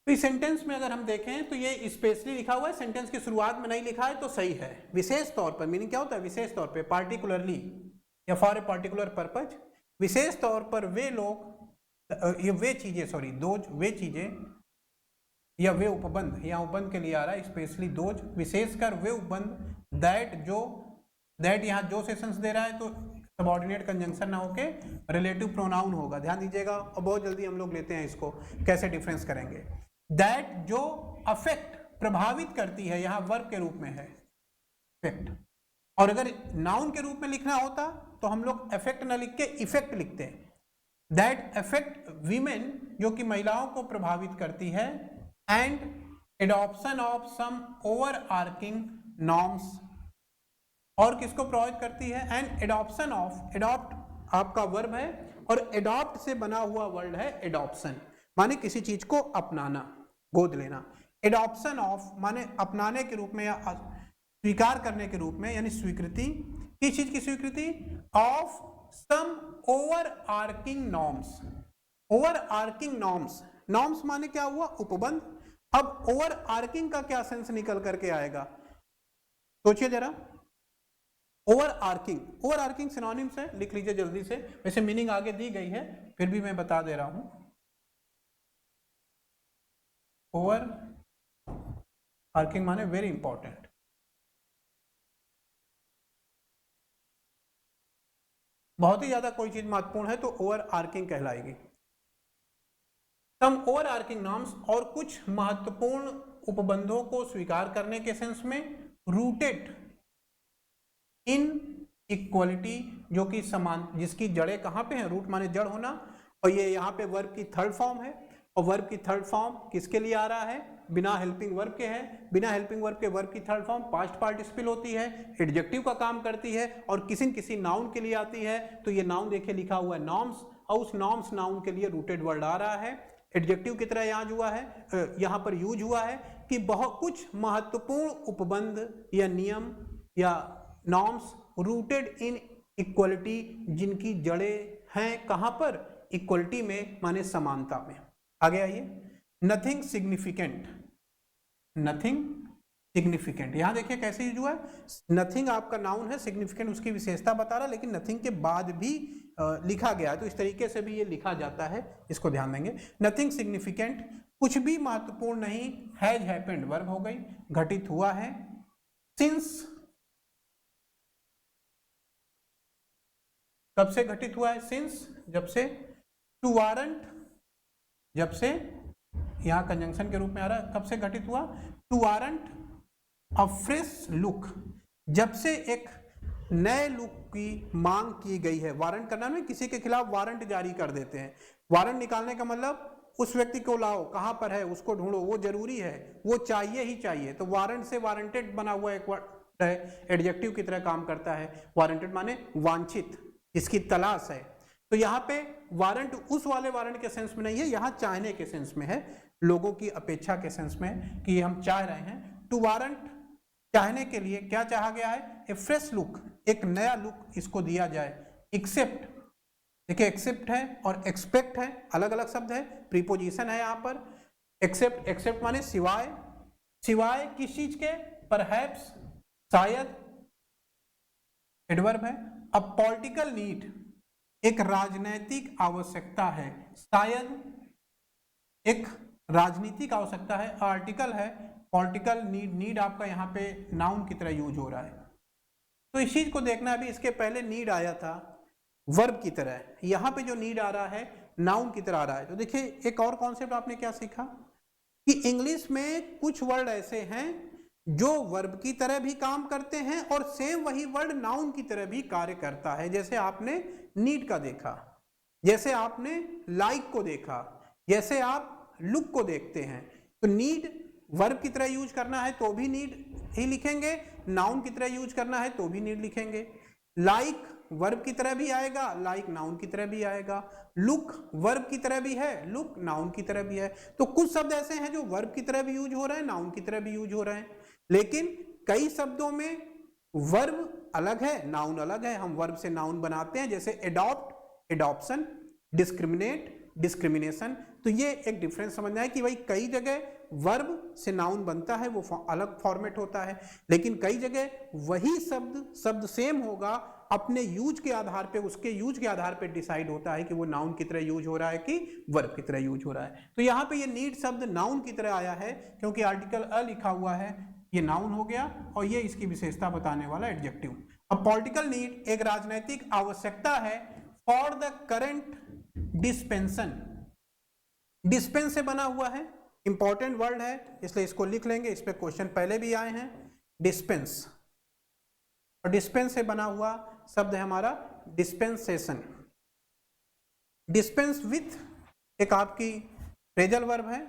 तो इस सेंटेंस में अगर हम देखें तो ये स्पेशली लिखा हुआ है, सेंटेंस की शुरुआत में नहीं लिखा है तो सही है। विशेष तौर पर मीनिंग क्या होता है? विशेष तौर पे, पार्टिकुलरली या फॉर ए पार्टिकुलर पर्पज। विशेष तौर पर वे लोग, ये वे चीजें, सॉरी दोज, वे चीजें या वे उपबंध, यहाँ उपबंध के लिए आ रहा है स्पेशली दोज, विशेषकर वे उपबंध, दैट जो, दैट यहाँ जो सेशंस दे रहा है तो सबऑर्डिनेट कंजंक्शन ना होके रिलेटिव प्रोनाउन होगा, ध्यान दीजिएगा। और बहुत जल्दी हम लोग लेते हैं इसको, कैसे डिफरेंस करेंगे। दैट जो अफेक्ट, प्रभावित करती है, यहाँ वर्ब के रूप में है इफेक्ट, और अगर नाउन के रूप में लिखना होता तो हम लोग अफेक्ट ना लिख के इफेक्ट लिखते हैं। दैट अफेक्ट वीमेन, जो कि महिलाओं को प्रभावित करती है, and adoption of some overarching norms, और किसको प्रोवाइड करती है, एंड एडॉप्शन ऑफ, एडॉप्ट आपका वर्ब है और एडॉप्ट से बना हुआ वर्ड है एडॉप्शन, माने किसी चीज को अपनाना, गोद लेना। एडॉप्शन ऑफ माने अपनाने के रूप में या स्वीकार करने के रूप में, यानी स्वीकृति, किस चीज की स्वीकृति, of some overarching norms. Overarching norms, norms माने क्या हुआ, उपबंध। अब ओवरआर्किंग का क्या सेंस निकल करके आएगा, सोचिए जरा। ओवरआर्किंग, ओवरआर्किंग सिनोनिम्स है, लिख लीजिए जल्दी से, वैसे मीनिंग आगे दी गई है फिर भी मैं बता दे रहा हूं। ओवर आर्किंग माने वेरी इंपॉर्टेंट, बहुत ही ज्यादा कोई चीज महत्वपूर्ण है तो ओवर आर्किंग कहलाएगी। सम ओवर आर्किंग नॉर्म्स, और कुछ महत्वपूर्ण उपबंधों को स्वीकार करने के सेंस में, रूटेड इन इक्वलिटी, जो कि समान, जिसकी जड़ें कहां पे हैं, रूट माने जड़ होना, और ये यहाँ पे वर्ब की थर्ड फॉर्म है, और वर्ब की थर्ड फॉर्म किसके लिए आ रहा है, बिना हेल्पिंग वर्ब के है। बिना हेल्पिंग वर्ब के वर्ब की थर्ड फॉर्म पास्ट पार्टिसिपल होती है, एडजेक्टिव का काम करती है और किसी न किसी नाउन के लिए आती है। तो ये नाउन देखिए लिखा हुआ है नॉर्म्स, और उस नॉर्म्स नाउन के लिए रूटेड वर्ड आ रहा है, एडजेक्टिव की तरह यहाँ हुआ है, यहाँ पर यूज हुआ है कि बहुत कुछ महत्वपूर्ण उपबंध या नियम या नॉर्म्स रूटेड इन इक्वलिटी, जिनकी जड़ें हैं कहां पर, इक्वलिटी में माने समानता में। आगे आइए, नथिंग सिग्निफिकेंट, नथिंग सिग्निफिकेंट, यहां देखिए कैसे यूज हुआ है, नथिंग आपका नाउन है, सिग्निफिकेंट उसकी विशेषता बता रहा, लेकिन नथिंग के बाद भी लिखा गया है, तो इस तरीके से भी ये लिखा जाता है, इसको ध्यान देंगे। नथिंग सिग्निफिकेंट, कुछ भी महत्वपूर्ण नहीं, हैज हैपेंड वर्ब हो गई, घटित हुआ है, सिंस, कब से घटित हुआ है, सिंस, जब से, टू वारंट, जब से, यहां कंजंक्शन के रूप में आ रहा है, कब से घटित हुआ, to warrant a fresh look, जब से एक नए लुक की मांग की गई है। वारंट करना में किसी के खिलाफ वारंट जारी कर देते हैं, वारंट निकालने का मतलब उस व्यक्ति को लाओ, कहां पर है उसको ढूंढो, वो जरूरी है, वो चाहिए ही चाहिए, तो वारंट से वारंटेड बना हुआ एक वर्ड है, एडजेक्टिव की तरह काम करता है। वारंटेड माने वांछित, इसकी तलाश है। तो यहाँ पे वारंट उस वाले वारंट के सेंस में नहीं है, यहाँ चाहने के सेंस में है, लोगों की अपेक्षा के सेंस में कि हम चाह रहे हैं। टू वारंट, चाहने के लिए क्या चाहा गया है, ए फ्रेश लुक, एक नया लुक इसको दिया जाए। एक्सेप्ट, देखिए एक्सेप्ट है और एक्सपेक्ट है, अलग अलग शब्द है, प्रीपोजिशन है यहाँ पर। एक्सेप्ट, एक्सेप्ट माने सिवाय, सिवाय किस चीज के, परहैप्स, शायद, एडवर्ब है। अब पॉलिटिकल नीड, एक राजनैतिक आवश्यकता है, शायद एक राजनीतिक आवश्यकता है, आर्टिकल है, पॉलिटिकल नीड, नीड आपका यहाँ पे नाउन की तरह यूज हो रहा है। तो इस चीज को देखना, अभी इसके पहले नीड आया था वर्ब की तरह, यहाँ पे जो नीड आ रहा है नाउन की तरह आ रहा है। तो देखिए एक और कॉन्सेप्ट आपने क्या सीखा कि इंग्लिश में कुछ वर्ड ऐसे हैं जो वर्ब की तरह भी काम करते हैं और सेम वही वर्ड नाउन की तरह भी कार्य करता है। जैसे आपने नीड का देखा, जैसे आपने लाइक को देखा, जैसे आप लुक को देखते हैं। तो नीड वर्ब की तरह यूज करना है तो भी नीड ही लिखेंगे, नाउन की तरह यूज करना है तो भी नीड लिखेंगे। लाइक वर्ब की तरह भी आएगा, लाइक नाउन की तरह भी आएगा। लुक वर्ब की तरह भी है, लुक नाउन की तरह भी है। तो कुछ शब्द ऐसे हैं जो वर्ब की तरह भी यूज हो रहे हैं, नाउन की तरह भी यूज हो रहे हैं, लेकिन कई शब्दों में वर्ब अलग है, नाउन अलग है, हम वर्ब से नाउन बनाते हैं, जैसे एडॉप्ट, एडॉप्शन, डिस्क्रिमिनेट, डिस्क्रिमिनेशन। तो ये एक डिफरेंस समझना है कि भाई कई जगह वर्ब से नाउन बनता है, वो अलग फॉर्मेट होता है, लेकिन कई जगह वही शब्द सेम होगा, अपने यूज के आधार पे, उसके यूज के आधार पे डिसाइड होता है कि वो नाउन की तरह यूज हो रहा है कि वर्ब की तरह यूज हो रहा है। तो यहाँ पे ये नीड शब्द नाउन की तरह आया है क्योंकि आर्टिकल अ लिखा हुआ है, ये नाउन हो गया और ये इसकी विशेषता बताने वाला एडजेक्टिव। अब पॉलिटिकल नीड एक राजनीतिक आवश्यकता है फॉर द करंट डिस्पेंसन, डिस्पेंस से बना हुआ है, इंपॉर्टेंट वर्ड है इसलिए इसको लिख लेंगे, इस पे क्वेश्चन पहले भी आए हैं। डिस्पेंस, और डिस्पेंस से बना हुआ शब्द है हमारा डिस्पेंसेशन। डिस्पेंस विथ एक आपकी फ्रेजल वर्ब है,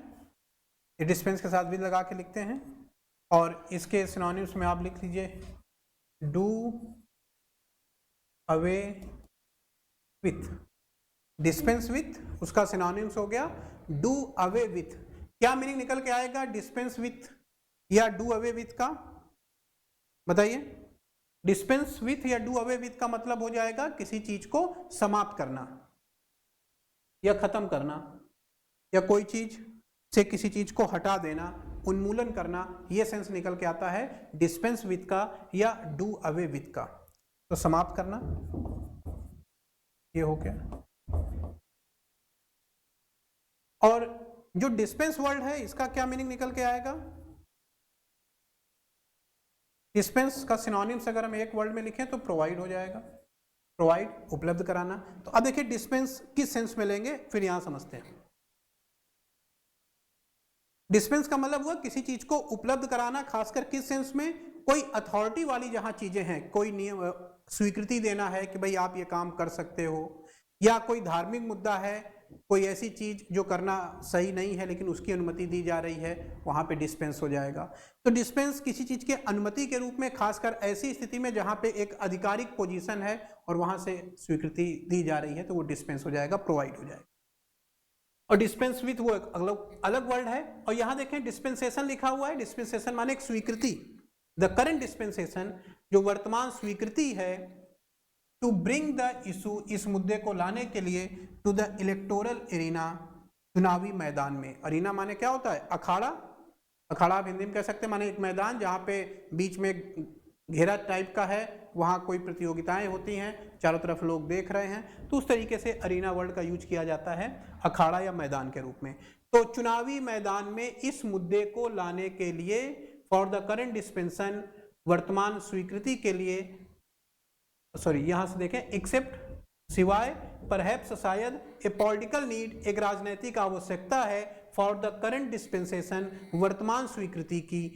ये डिस्पेंस के साथ भी लगा के लिखते हैं, और इसके सिनोनिम्स में आप लिख लीजिए do away with. Dispense with उसका सिनोनिम्स हो गया डू अवे विथ। क्या मीनिंग निकल के आएगा डिस्पेंस विथ या डू अवे विथ का, बताइए। डिस्पेंस विथ या डू अवे विथ का मतलब हो जाएगा किसी चीज को समाप्त करना या खत्म करना, या कोई चीज से किसी चीज को हटा देना, उन्मूलन करना, यह सेंस निकल के आता है डिस्पेंस विथ का या डू अवे विथ का। तो समाप्त करना, ये हो गया। और जो डिस्पेंस वर्ड है इसका क्या मीनिंग निकल के आएगा? डिस्पेंस का सिनोनिम्स अगर हम एक वर्ड में लिखें तो प्रोवाइड हो जाएगा, प्रोवाइड उपलब्ध कराना। तो अब देखिए डिस्पेंस किस सेंस में लेंगे, फिर यहां समझते हैं। डिस्पेंस का मतलब हुआ किसी चीज को उपलब्ध कराना, खासकर किस सेंस में, कोई अथॉरिटी वाली जहां चीजें हैं, कोई नियम स्वीकृति देना है कि भाई आप ये काम कर सकते हो, या कोई धार्मिक मुद्दा है, कोई ऐसी चीज जो करना सही नहीं है लेकिन उसकी अनुमति दी जा रही है, वहां पे डिस्पेंस हो जाएगा। तो डिस्पेंस किसी चीज के अनुमति के रूप में, खासकर ऐसी स्थिति में जहां पे एक आधिकारिक पोजीशन है और वहां से स्वीकृति दी जा रही है, तो वो डिस्पेंस हो जाएगा, प्रोवाइड हो जाएगा। और डिस्पेंस विथ वो एक अलग वर्ड है। और यहां देखें डिस्पेंसेशन लिखा हुआ है, डिस्पेंसेशन माने एक स्वीकृति। द करंट डिस्पेंसेशन, जो वर्तमान स्वीकृति है, टू ब्रिंग द इशू, इस मुद्दे को लाने के लिए, टू द इलेक्टोरल एरिना, चुनावी मैदान में। अरीना माने क्या होता है? अखाड़ा। अखाड़ा आप हिंदी में कह सकते हैं, माने एक मैदान जहां पे बीच में घेरा टाइप का है, वहां कोई प्रतियोगिताएं होती हैं, चारों तरफ लोग देख रहे हैं, तो उस तरीके से अरीना वर्ड का यूज किया जाता है अखाड़ा या मैदान के रूप में। तो चुनावी मैदान में इस मुद्दे को लाने के लिए, फॉर द करंट डिस्पेंसन, वर्तमान स्वीकृति के लिए, सॉरी यहां से देखें, एक्सेप्ट सिवाय, परहैप्स शायद, ए पॉलिटिकल नीड, एक राजनीतिक आवश्यकता है, फॉर द करंट डिस्पेंसेशन, वर्तमान स्वीकृति की,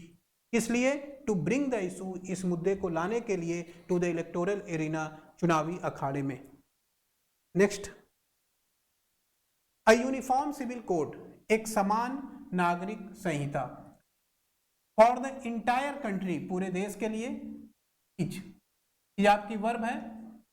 किस लिए? टू ब्रिंग द इशू, इस मुद्दे को लाने के लिए, टू द इलेक्टोरल एरिना, चुनावी अखाड़े में। Next, a uniform civil code, एक समान नागरिक संहिता, फॉर द इंटायर कंट्री, पूरे देश के लिए। इच, ये आपकी वर्ब है,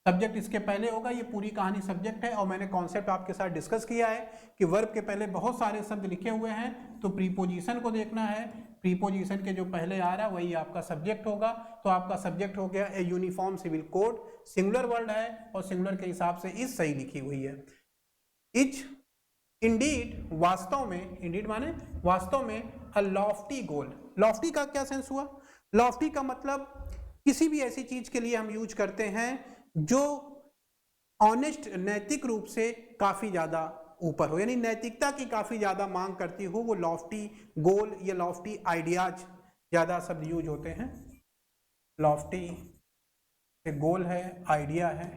सब्जेक्ट इसके पहले होगा, ये पूरी कहानी सब्जेक्ट है। और मैंने कॉन्सेप्ट आपके साथ डिस्कस किया है कि वर्ब के पहले बहुत सारे शब्द लिखे हुए हैं, तो प्रीपोजिशन को देखना है, प्रीपोजिशन के जो पहले आ रहा है वही आपका सब्जेक्ट होगा। तो आपका सब्जेक्ट हो गया a uniform civil code, singular word है और सिंगुलर के हिसाब से इज सही लिखी हुई है। इच, इंडीड, वास्तव में, इंडीड माने वास्तव में, अ लॉफ्टी गोल। लॉफ्टी का क्या सेंस हुआ? लॉफ्टी का मतलब किसी भी ऐसी चीज के लिए हम यूज करते हैं जो ऑनेस्ट, नैतिक रूप से काफी ज्यादा ऊपर हो, यानी नैतिकता की काफी ज्यादा मांग करती हो, वो लॉफ्टी गोल या लॉफ्टी आइडियाज ज्यादा शब्द यूज होते हैं। लॉफ्टी गोल है, आइडिया है।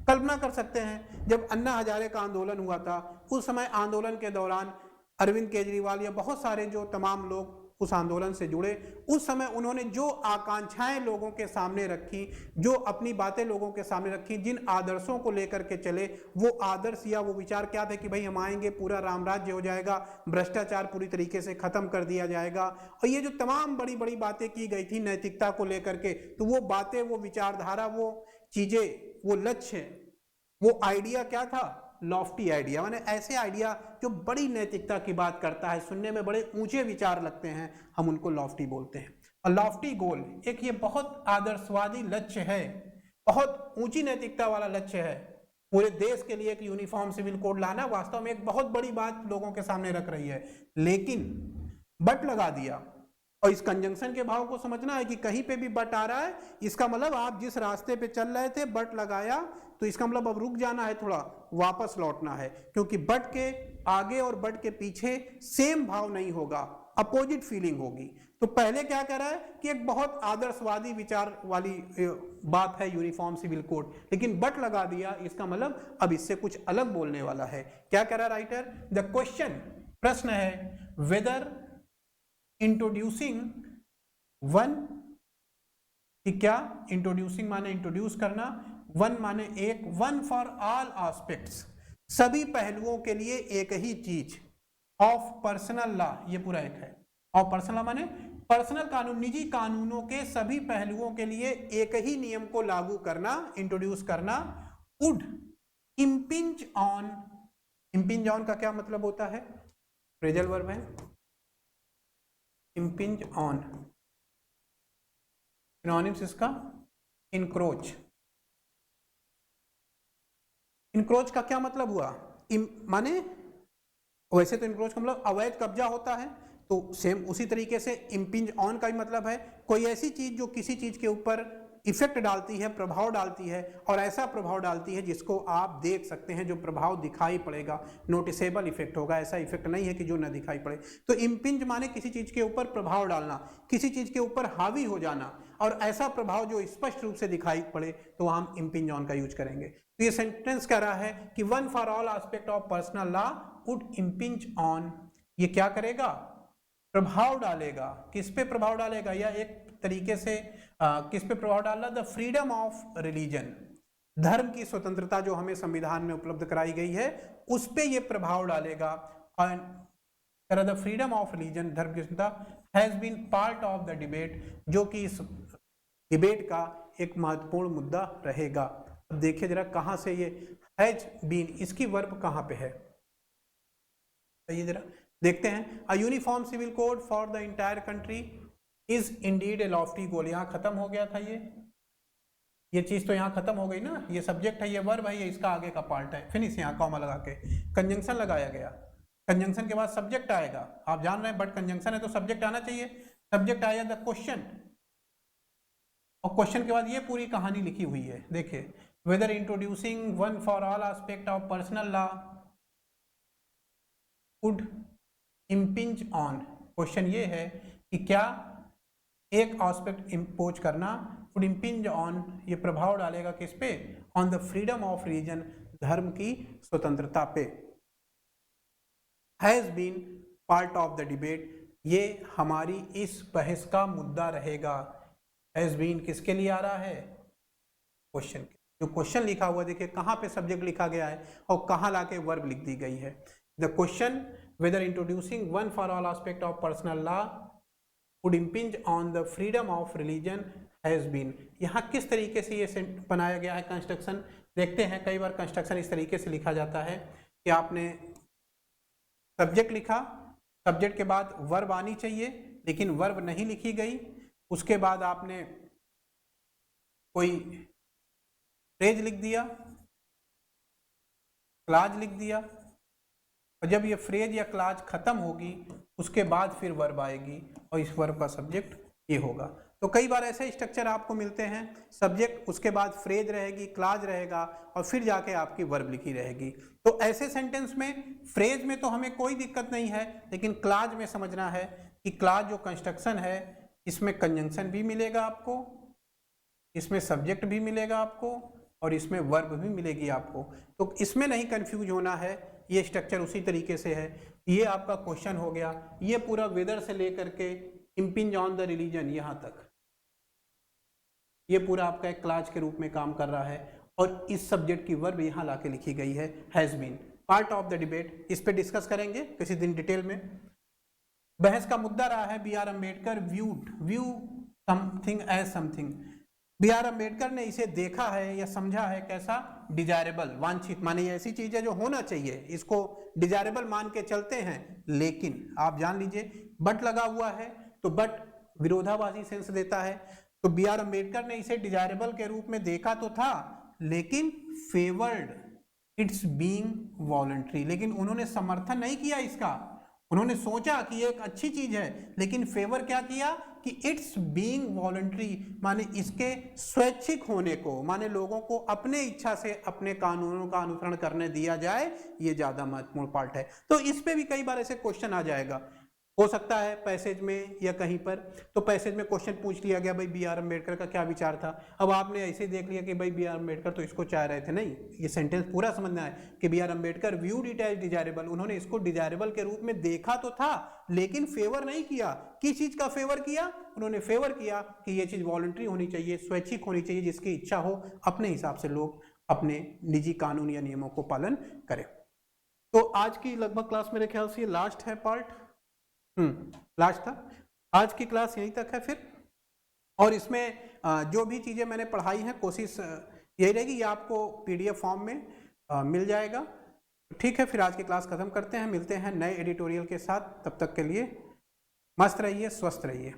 कल्पना कर सकते हैं जब अन्ना हजारे का आंदोलन हुआ था, उस समय आंदोलन के दौरान अरविंद केजरीवाल या बहुत सारे जो तमाम लोग उस आंदोलन से जुड़े, उस समय उन्होंने जो आकांक्षाएं लोगों के सामने रखी, जो अपनी बातें लोगों के सामने रखी, जिन आदर्शों को लेकर के चले, वो आदर्श या वो विचार क्या थे कि भाई हम आएंगे, पूरा रामराज्य हो जाएगा, भ्रष्टाचार पूरी तरीके से खत्म कर दिया जाएगा, और ये जो तमाम बड़ी बड़ी बातें की गई थी नैतिकता को लेकर के, तो वो बातें, वो विचारधारा, वो चीजें, वो लक्ष्य, वो आइडिया क्या था? लॉफ्टी आइडिया, माने ऐसे आइडिया जो बड़ी नैतिकता की बात करता है, सुनने में बड़े ऊंचे विचार लगते हैं, हम उनको लॉफ्टी बोलते हैं। और लॉफ्टी गोल एक ये बहुत आदर्शवादी लक्ष्य है, बहुत ऊंची नैतिकता वाला लक्ष्य है। पूरे देश के लिए एक यूनिफॉर्म सिविल कोड लाना वास्तव में एक बहुत बड़ी बात लोगों के सामने रख रही है, लेकिन बट लगा दिया। और इस कंजंक्शन के भाव को समझना है कि कहीं पे भी बट आ रहा है, इसका मतलब आप जिस रास्ते पे चल रहे थे, बट लगाया, तो इसका मतलब अब रुक जाना है, थोड़ा वापस लौटना है, क्योंकि बट के आगे और बट के पीछे सेम भाव नहीं होगा, अपोजिट फीलिंग होगी। तो पहले क्या कह रहा है कि एक बहुत आदर्शवादी विचार वाली बात है यूनिफॉर्म सिविल कोड, लेकिन बट लगा दिया, इसका मतलब अब इससे कुछ अलग बोलने वाला है। क्या कह रहा है राइटर? द क्वेश्चन, प्रश्न है, वेदर इंट्रोड्यूसिंग वन, कि क्या इंट्रोड्यूसिंग माने इंट्रोड्यूस करना, वन माने एक, वन फॉर ऑल एस्पेक्ट्स, सभी पहलुओं के लिए एक ही चीज, ऑफ पर्सनल लॉ, ये पूरा एक है। ऑफ पर्सनल लॉ माने पर्सनल कानून, निजी कानूनों के सभी पहलुओं के लिए एक ही नियम को लागू करना, इंट्रोड्यूस करना, would impinge on, impinge on का क्या मतलब होता है, फ्रेजल वर्ब है, इम्पिंज ऑन, सिनोनिम्स इसका इनक्रोच। इनक्रोच का क्या मतलब हुआ, माने वैसे तो इनक्रोच का मतलब अवैध कब्जा होता है, तो सेम उसी तरीके से इम्पिंज ऑन का भी मतलब है कोई ऐसी चीज जो किसी चीज के ऊपर इफेक्ट डालती है, प्रभाव डालती है, और ऐसा प्रभाव डालती है जिसको आप देख सकते हैं, जो प्रभाव दिखाई पड़ेगा, नोटिसेबल इफेक्ट होगा, ऐसा इफेक्ट नहीं है कि जो न दिखाई पड़े। तो इम्पिंज माने किसी चीज के ऊपर प्रभाव डालना, किसी चीज के ऊपर हावी हो जाना, और ऐसा प्रभाव जो स्पष्ट रूप से दिखाई पड़े, तो हम इम्पिंज ऑन का यूज करेंगे। तो ये सेंटेंस कह रहा है कि one for all aspect of personal law would impinge on, ये क्या करेगा, प्रभाव डालेगा। किस पे प्रभाव डालेगा, या एक तरीके से किस पे प्रभाव डाला, द फ्रीडम ऑफ रिलीजन, धर्म की स्वतंत्रता जो हमें संविधान में उपलब्ध कराई गई है, उस पे ये प्रभाव डालेगा। द फ्रीडम ऑफ रिलीजन, धर्म की स्वतंत्रता has been part of the debate, जो कि इस डिबेट का एक महत्वपूर्ण मुद्दा रहेगा। अब देखिए जरा कहां से ये हैज बीन, इसकी वर्ब कहां पे है, ये जरा देखते हैं। A uniform civil code for the entire country is indeed a lofty goal, यहां खत्म हो गया था ये चीज तो यहां खत्म हो गई ना, ये सब्जेक्ट है, ये वर्ब है, ये इसका आगे का पार्ट है, फिनिश, यहां कॉमा लगा के कंजंक्शन लगाया गया, कंजंक्शन के बाद सब्जेक्ट आएगा, आप जान रहे हैं, बट कंजंक्शन है तो सब्जेक्ट आना चाहिए, सब्जेक्ट आया द क्वेश्चन, और क्वेश्चन के बाद ये पूरी कहानी लिखी हुई है, देखिए, whether introducing one for all aspect of personal law would impinge on, question ये है कि क्या एक एस्पेक्ट इम्पोज करना, वुड इम्पिंज ऑन, ये प्रभाव डालेगा किस पे, on the freedom of religion, धर्म की स्वतंत्रता पे। Has been part of the debate, ये हमारी इस बहस का मुद्दा रहेगा। हैज बीन किसके लिए आ रहा है, क्वेश्चन के, जो क्वेश्चन लिखा हुआ देखिए कहां पे सब्जेक्ट लिखा गया है और कहां लाके वर्ब लिख दी गई है। The question whether introducing one for all aspect of personal law would impinge on the freedom of religion has been, यहाँ किस तरीके से ये बनाया गया है कंस्ट्रक्शन, देखते हैं। कई बार कंस्ट्रक्शन इस तरीके से लिखा जाता है कि आपने सब्जेक्ट लिखा, सब्जेक्ट के बाद वर्ब आनी चाहिए, लेकिन वर्ब नहीं लिखी गई, उसके बाद आपने कोई फ्रेज लिख दिया, क्लाज लिख दिया, और जब ये फ्रेज या क्लाज खत्म होगी उसके बाद फिर वर्ब आएगी, और इस वर्ब का सब्जेक्ट ये होगा। तो कई बार ऐसे स्ट्रक्चर आपको मिलते हैं, सब्जेक्ट, उसके बाद फ्रेज रहेगी, क्लाज रहेगा, और फिर जाके आपकी वर्ब लिखी रहेगी। तो ऐसे सेंटेंस में फ्रेज में तो हमें कोई दिक्कत नहीं है, लेकिन क्लाज में समझना है कि क्लाज जो कंस्ट्रक्शन है, इसमें कंजंक्शन भी मिलेगा आपको, इसमें सब्जेक्ट भी मिलेगा आपको, और इसमें वर्ब भी मिलेगी आपको। तो इसमें नहीं कंफ्यूज होना है, ये स्ट्रक्चर उसी तरीके से है। ये आपका क्वेश्चन हो गया, ये पूरा वेदर से लेकर के इम्पिंज ऑन द रिलीजन यहाँ तक, ये पूरा आपका एक क्लाज के रूप में काम कर रहा है, और इस सब्जेक्ट की वर्ब यहाँ लाके लिखी गई है, has been part of the debate. इस पे डिस्कस करेंगे किसी दिन डिटेल में। बहस का मुद्दा रहा है B R Ambedkar view something as something, B R Ambedkar ने इसे देखा है या समझा है कैसा, डिजायरेबल, वांछित, माने ऐसी चीज है जो होना चाहिए, इसको डिजायरेबल मान के चलते हैं, लेकिन आप जान लीजिए बट लगा हुआ है, तो बट विरोधाभासी सेंस देता है। तो बी आर अम्बेडकर ने इसे डिजायरेबल के रूप में देखा तो था, लेकिन फेवर्ड इट्स बीइंग वॉलंटरी, लेकिन उन्होंने समर्थन नहीं किया इसका, उन्होंने सोचा कि ये एक अच्छी चीज है, लेकिन फेवर क्या किया कि इट्स बीइंग वॉलंटरी, माने इसके स्वैच्छिक होने को, माने लोगों को अपने इच्छा से अपने कानूनों का अनुसरण करने दिया जाए, ये ज्यादा महत्वपूर्ण पार्ट है। तो इस पे भी कई बार ऐसे क्वेश्चन आ जाएगा, हो सकता है पैसेज में या कहीं पर, तो पैसेज में क्वेश्चन पूछ लिया गया भाई बी आर अम्बेडकर का क्या विचार था, अब आपने ऐसे देख लिया कि भाई बी आर अम्बेडकर तो इसको चाह रहे थे, नहीं, ये सेंटेंस पूरा समझना है कि B R Ambedkar viewed it as desirable, उन्होंने इसको डिजायरेबल के रूप में देखा तो था, लेकिन फेवर नहीं किया। किस चीज का फेवर किया, उन्होंने फेवर किया कि ये चीज वॉलंटरी होनी चाहिए, स्वैच्छिक होनी चाहिए, जिसकी इच्छा हो अपने हिसाब से लोग अपने निजी कानून या नियमों को पालन करें। तो आज की लगभग क्लास मेरे ख्याल से ये लास्ट है पार्ट, लास्ट था। आज की क्लास यहीं तक है फिर, और इसमें जो भी चीज़ें मैंने पढ़ाई हैं कोशिश यही रहेगी, ये आपको PDF फॉर्म में मिल जाएगा। ठीक है, फिर आज की क्लास खत्म करते हैं, मिलते हैं नए एडिटोरियल के साथ। तब तक के लिए मस्त रहिए, स्वस्थ रहिए।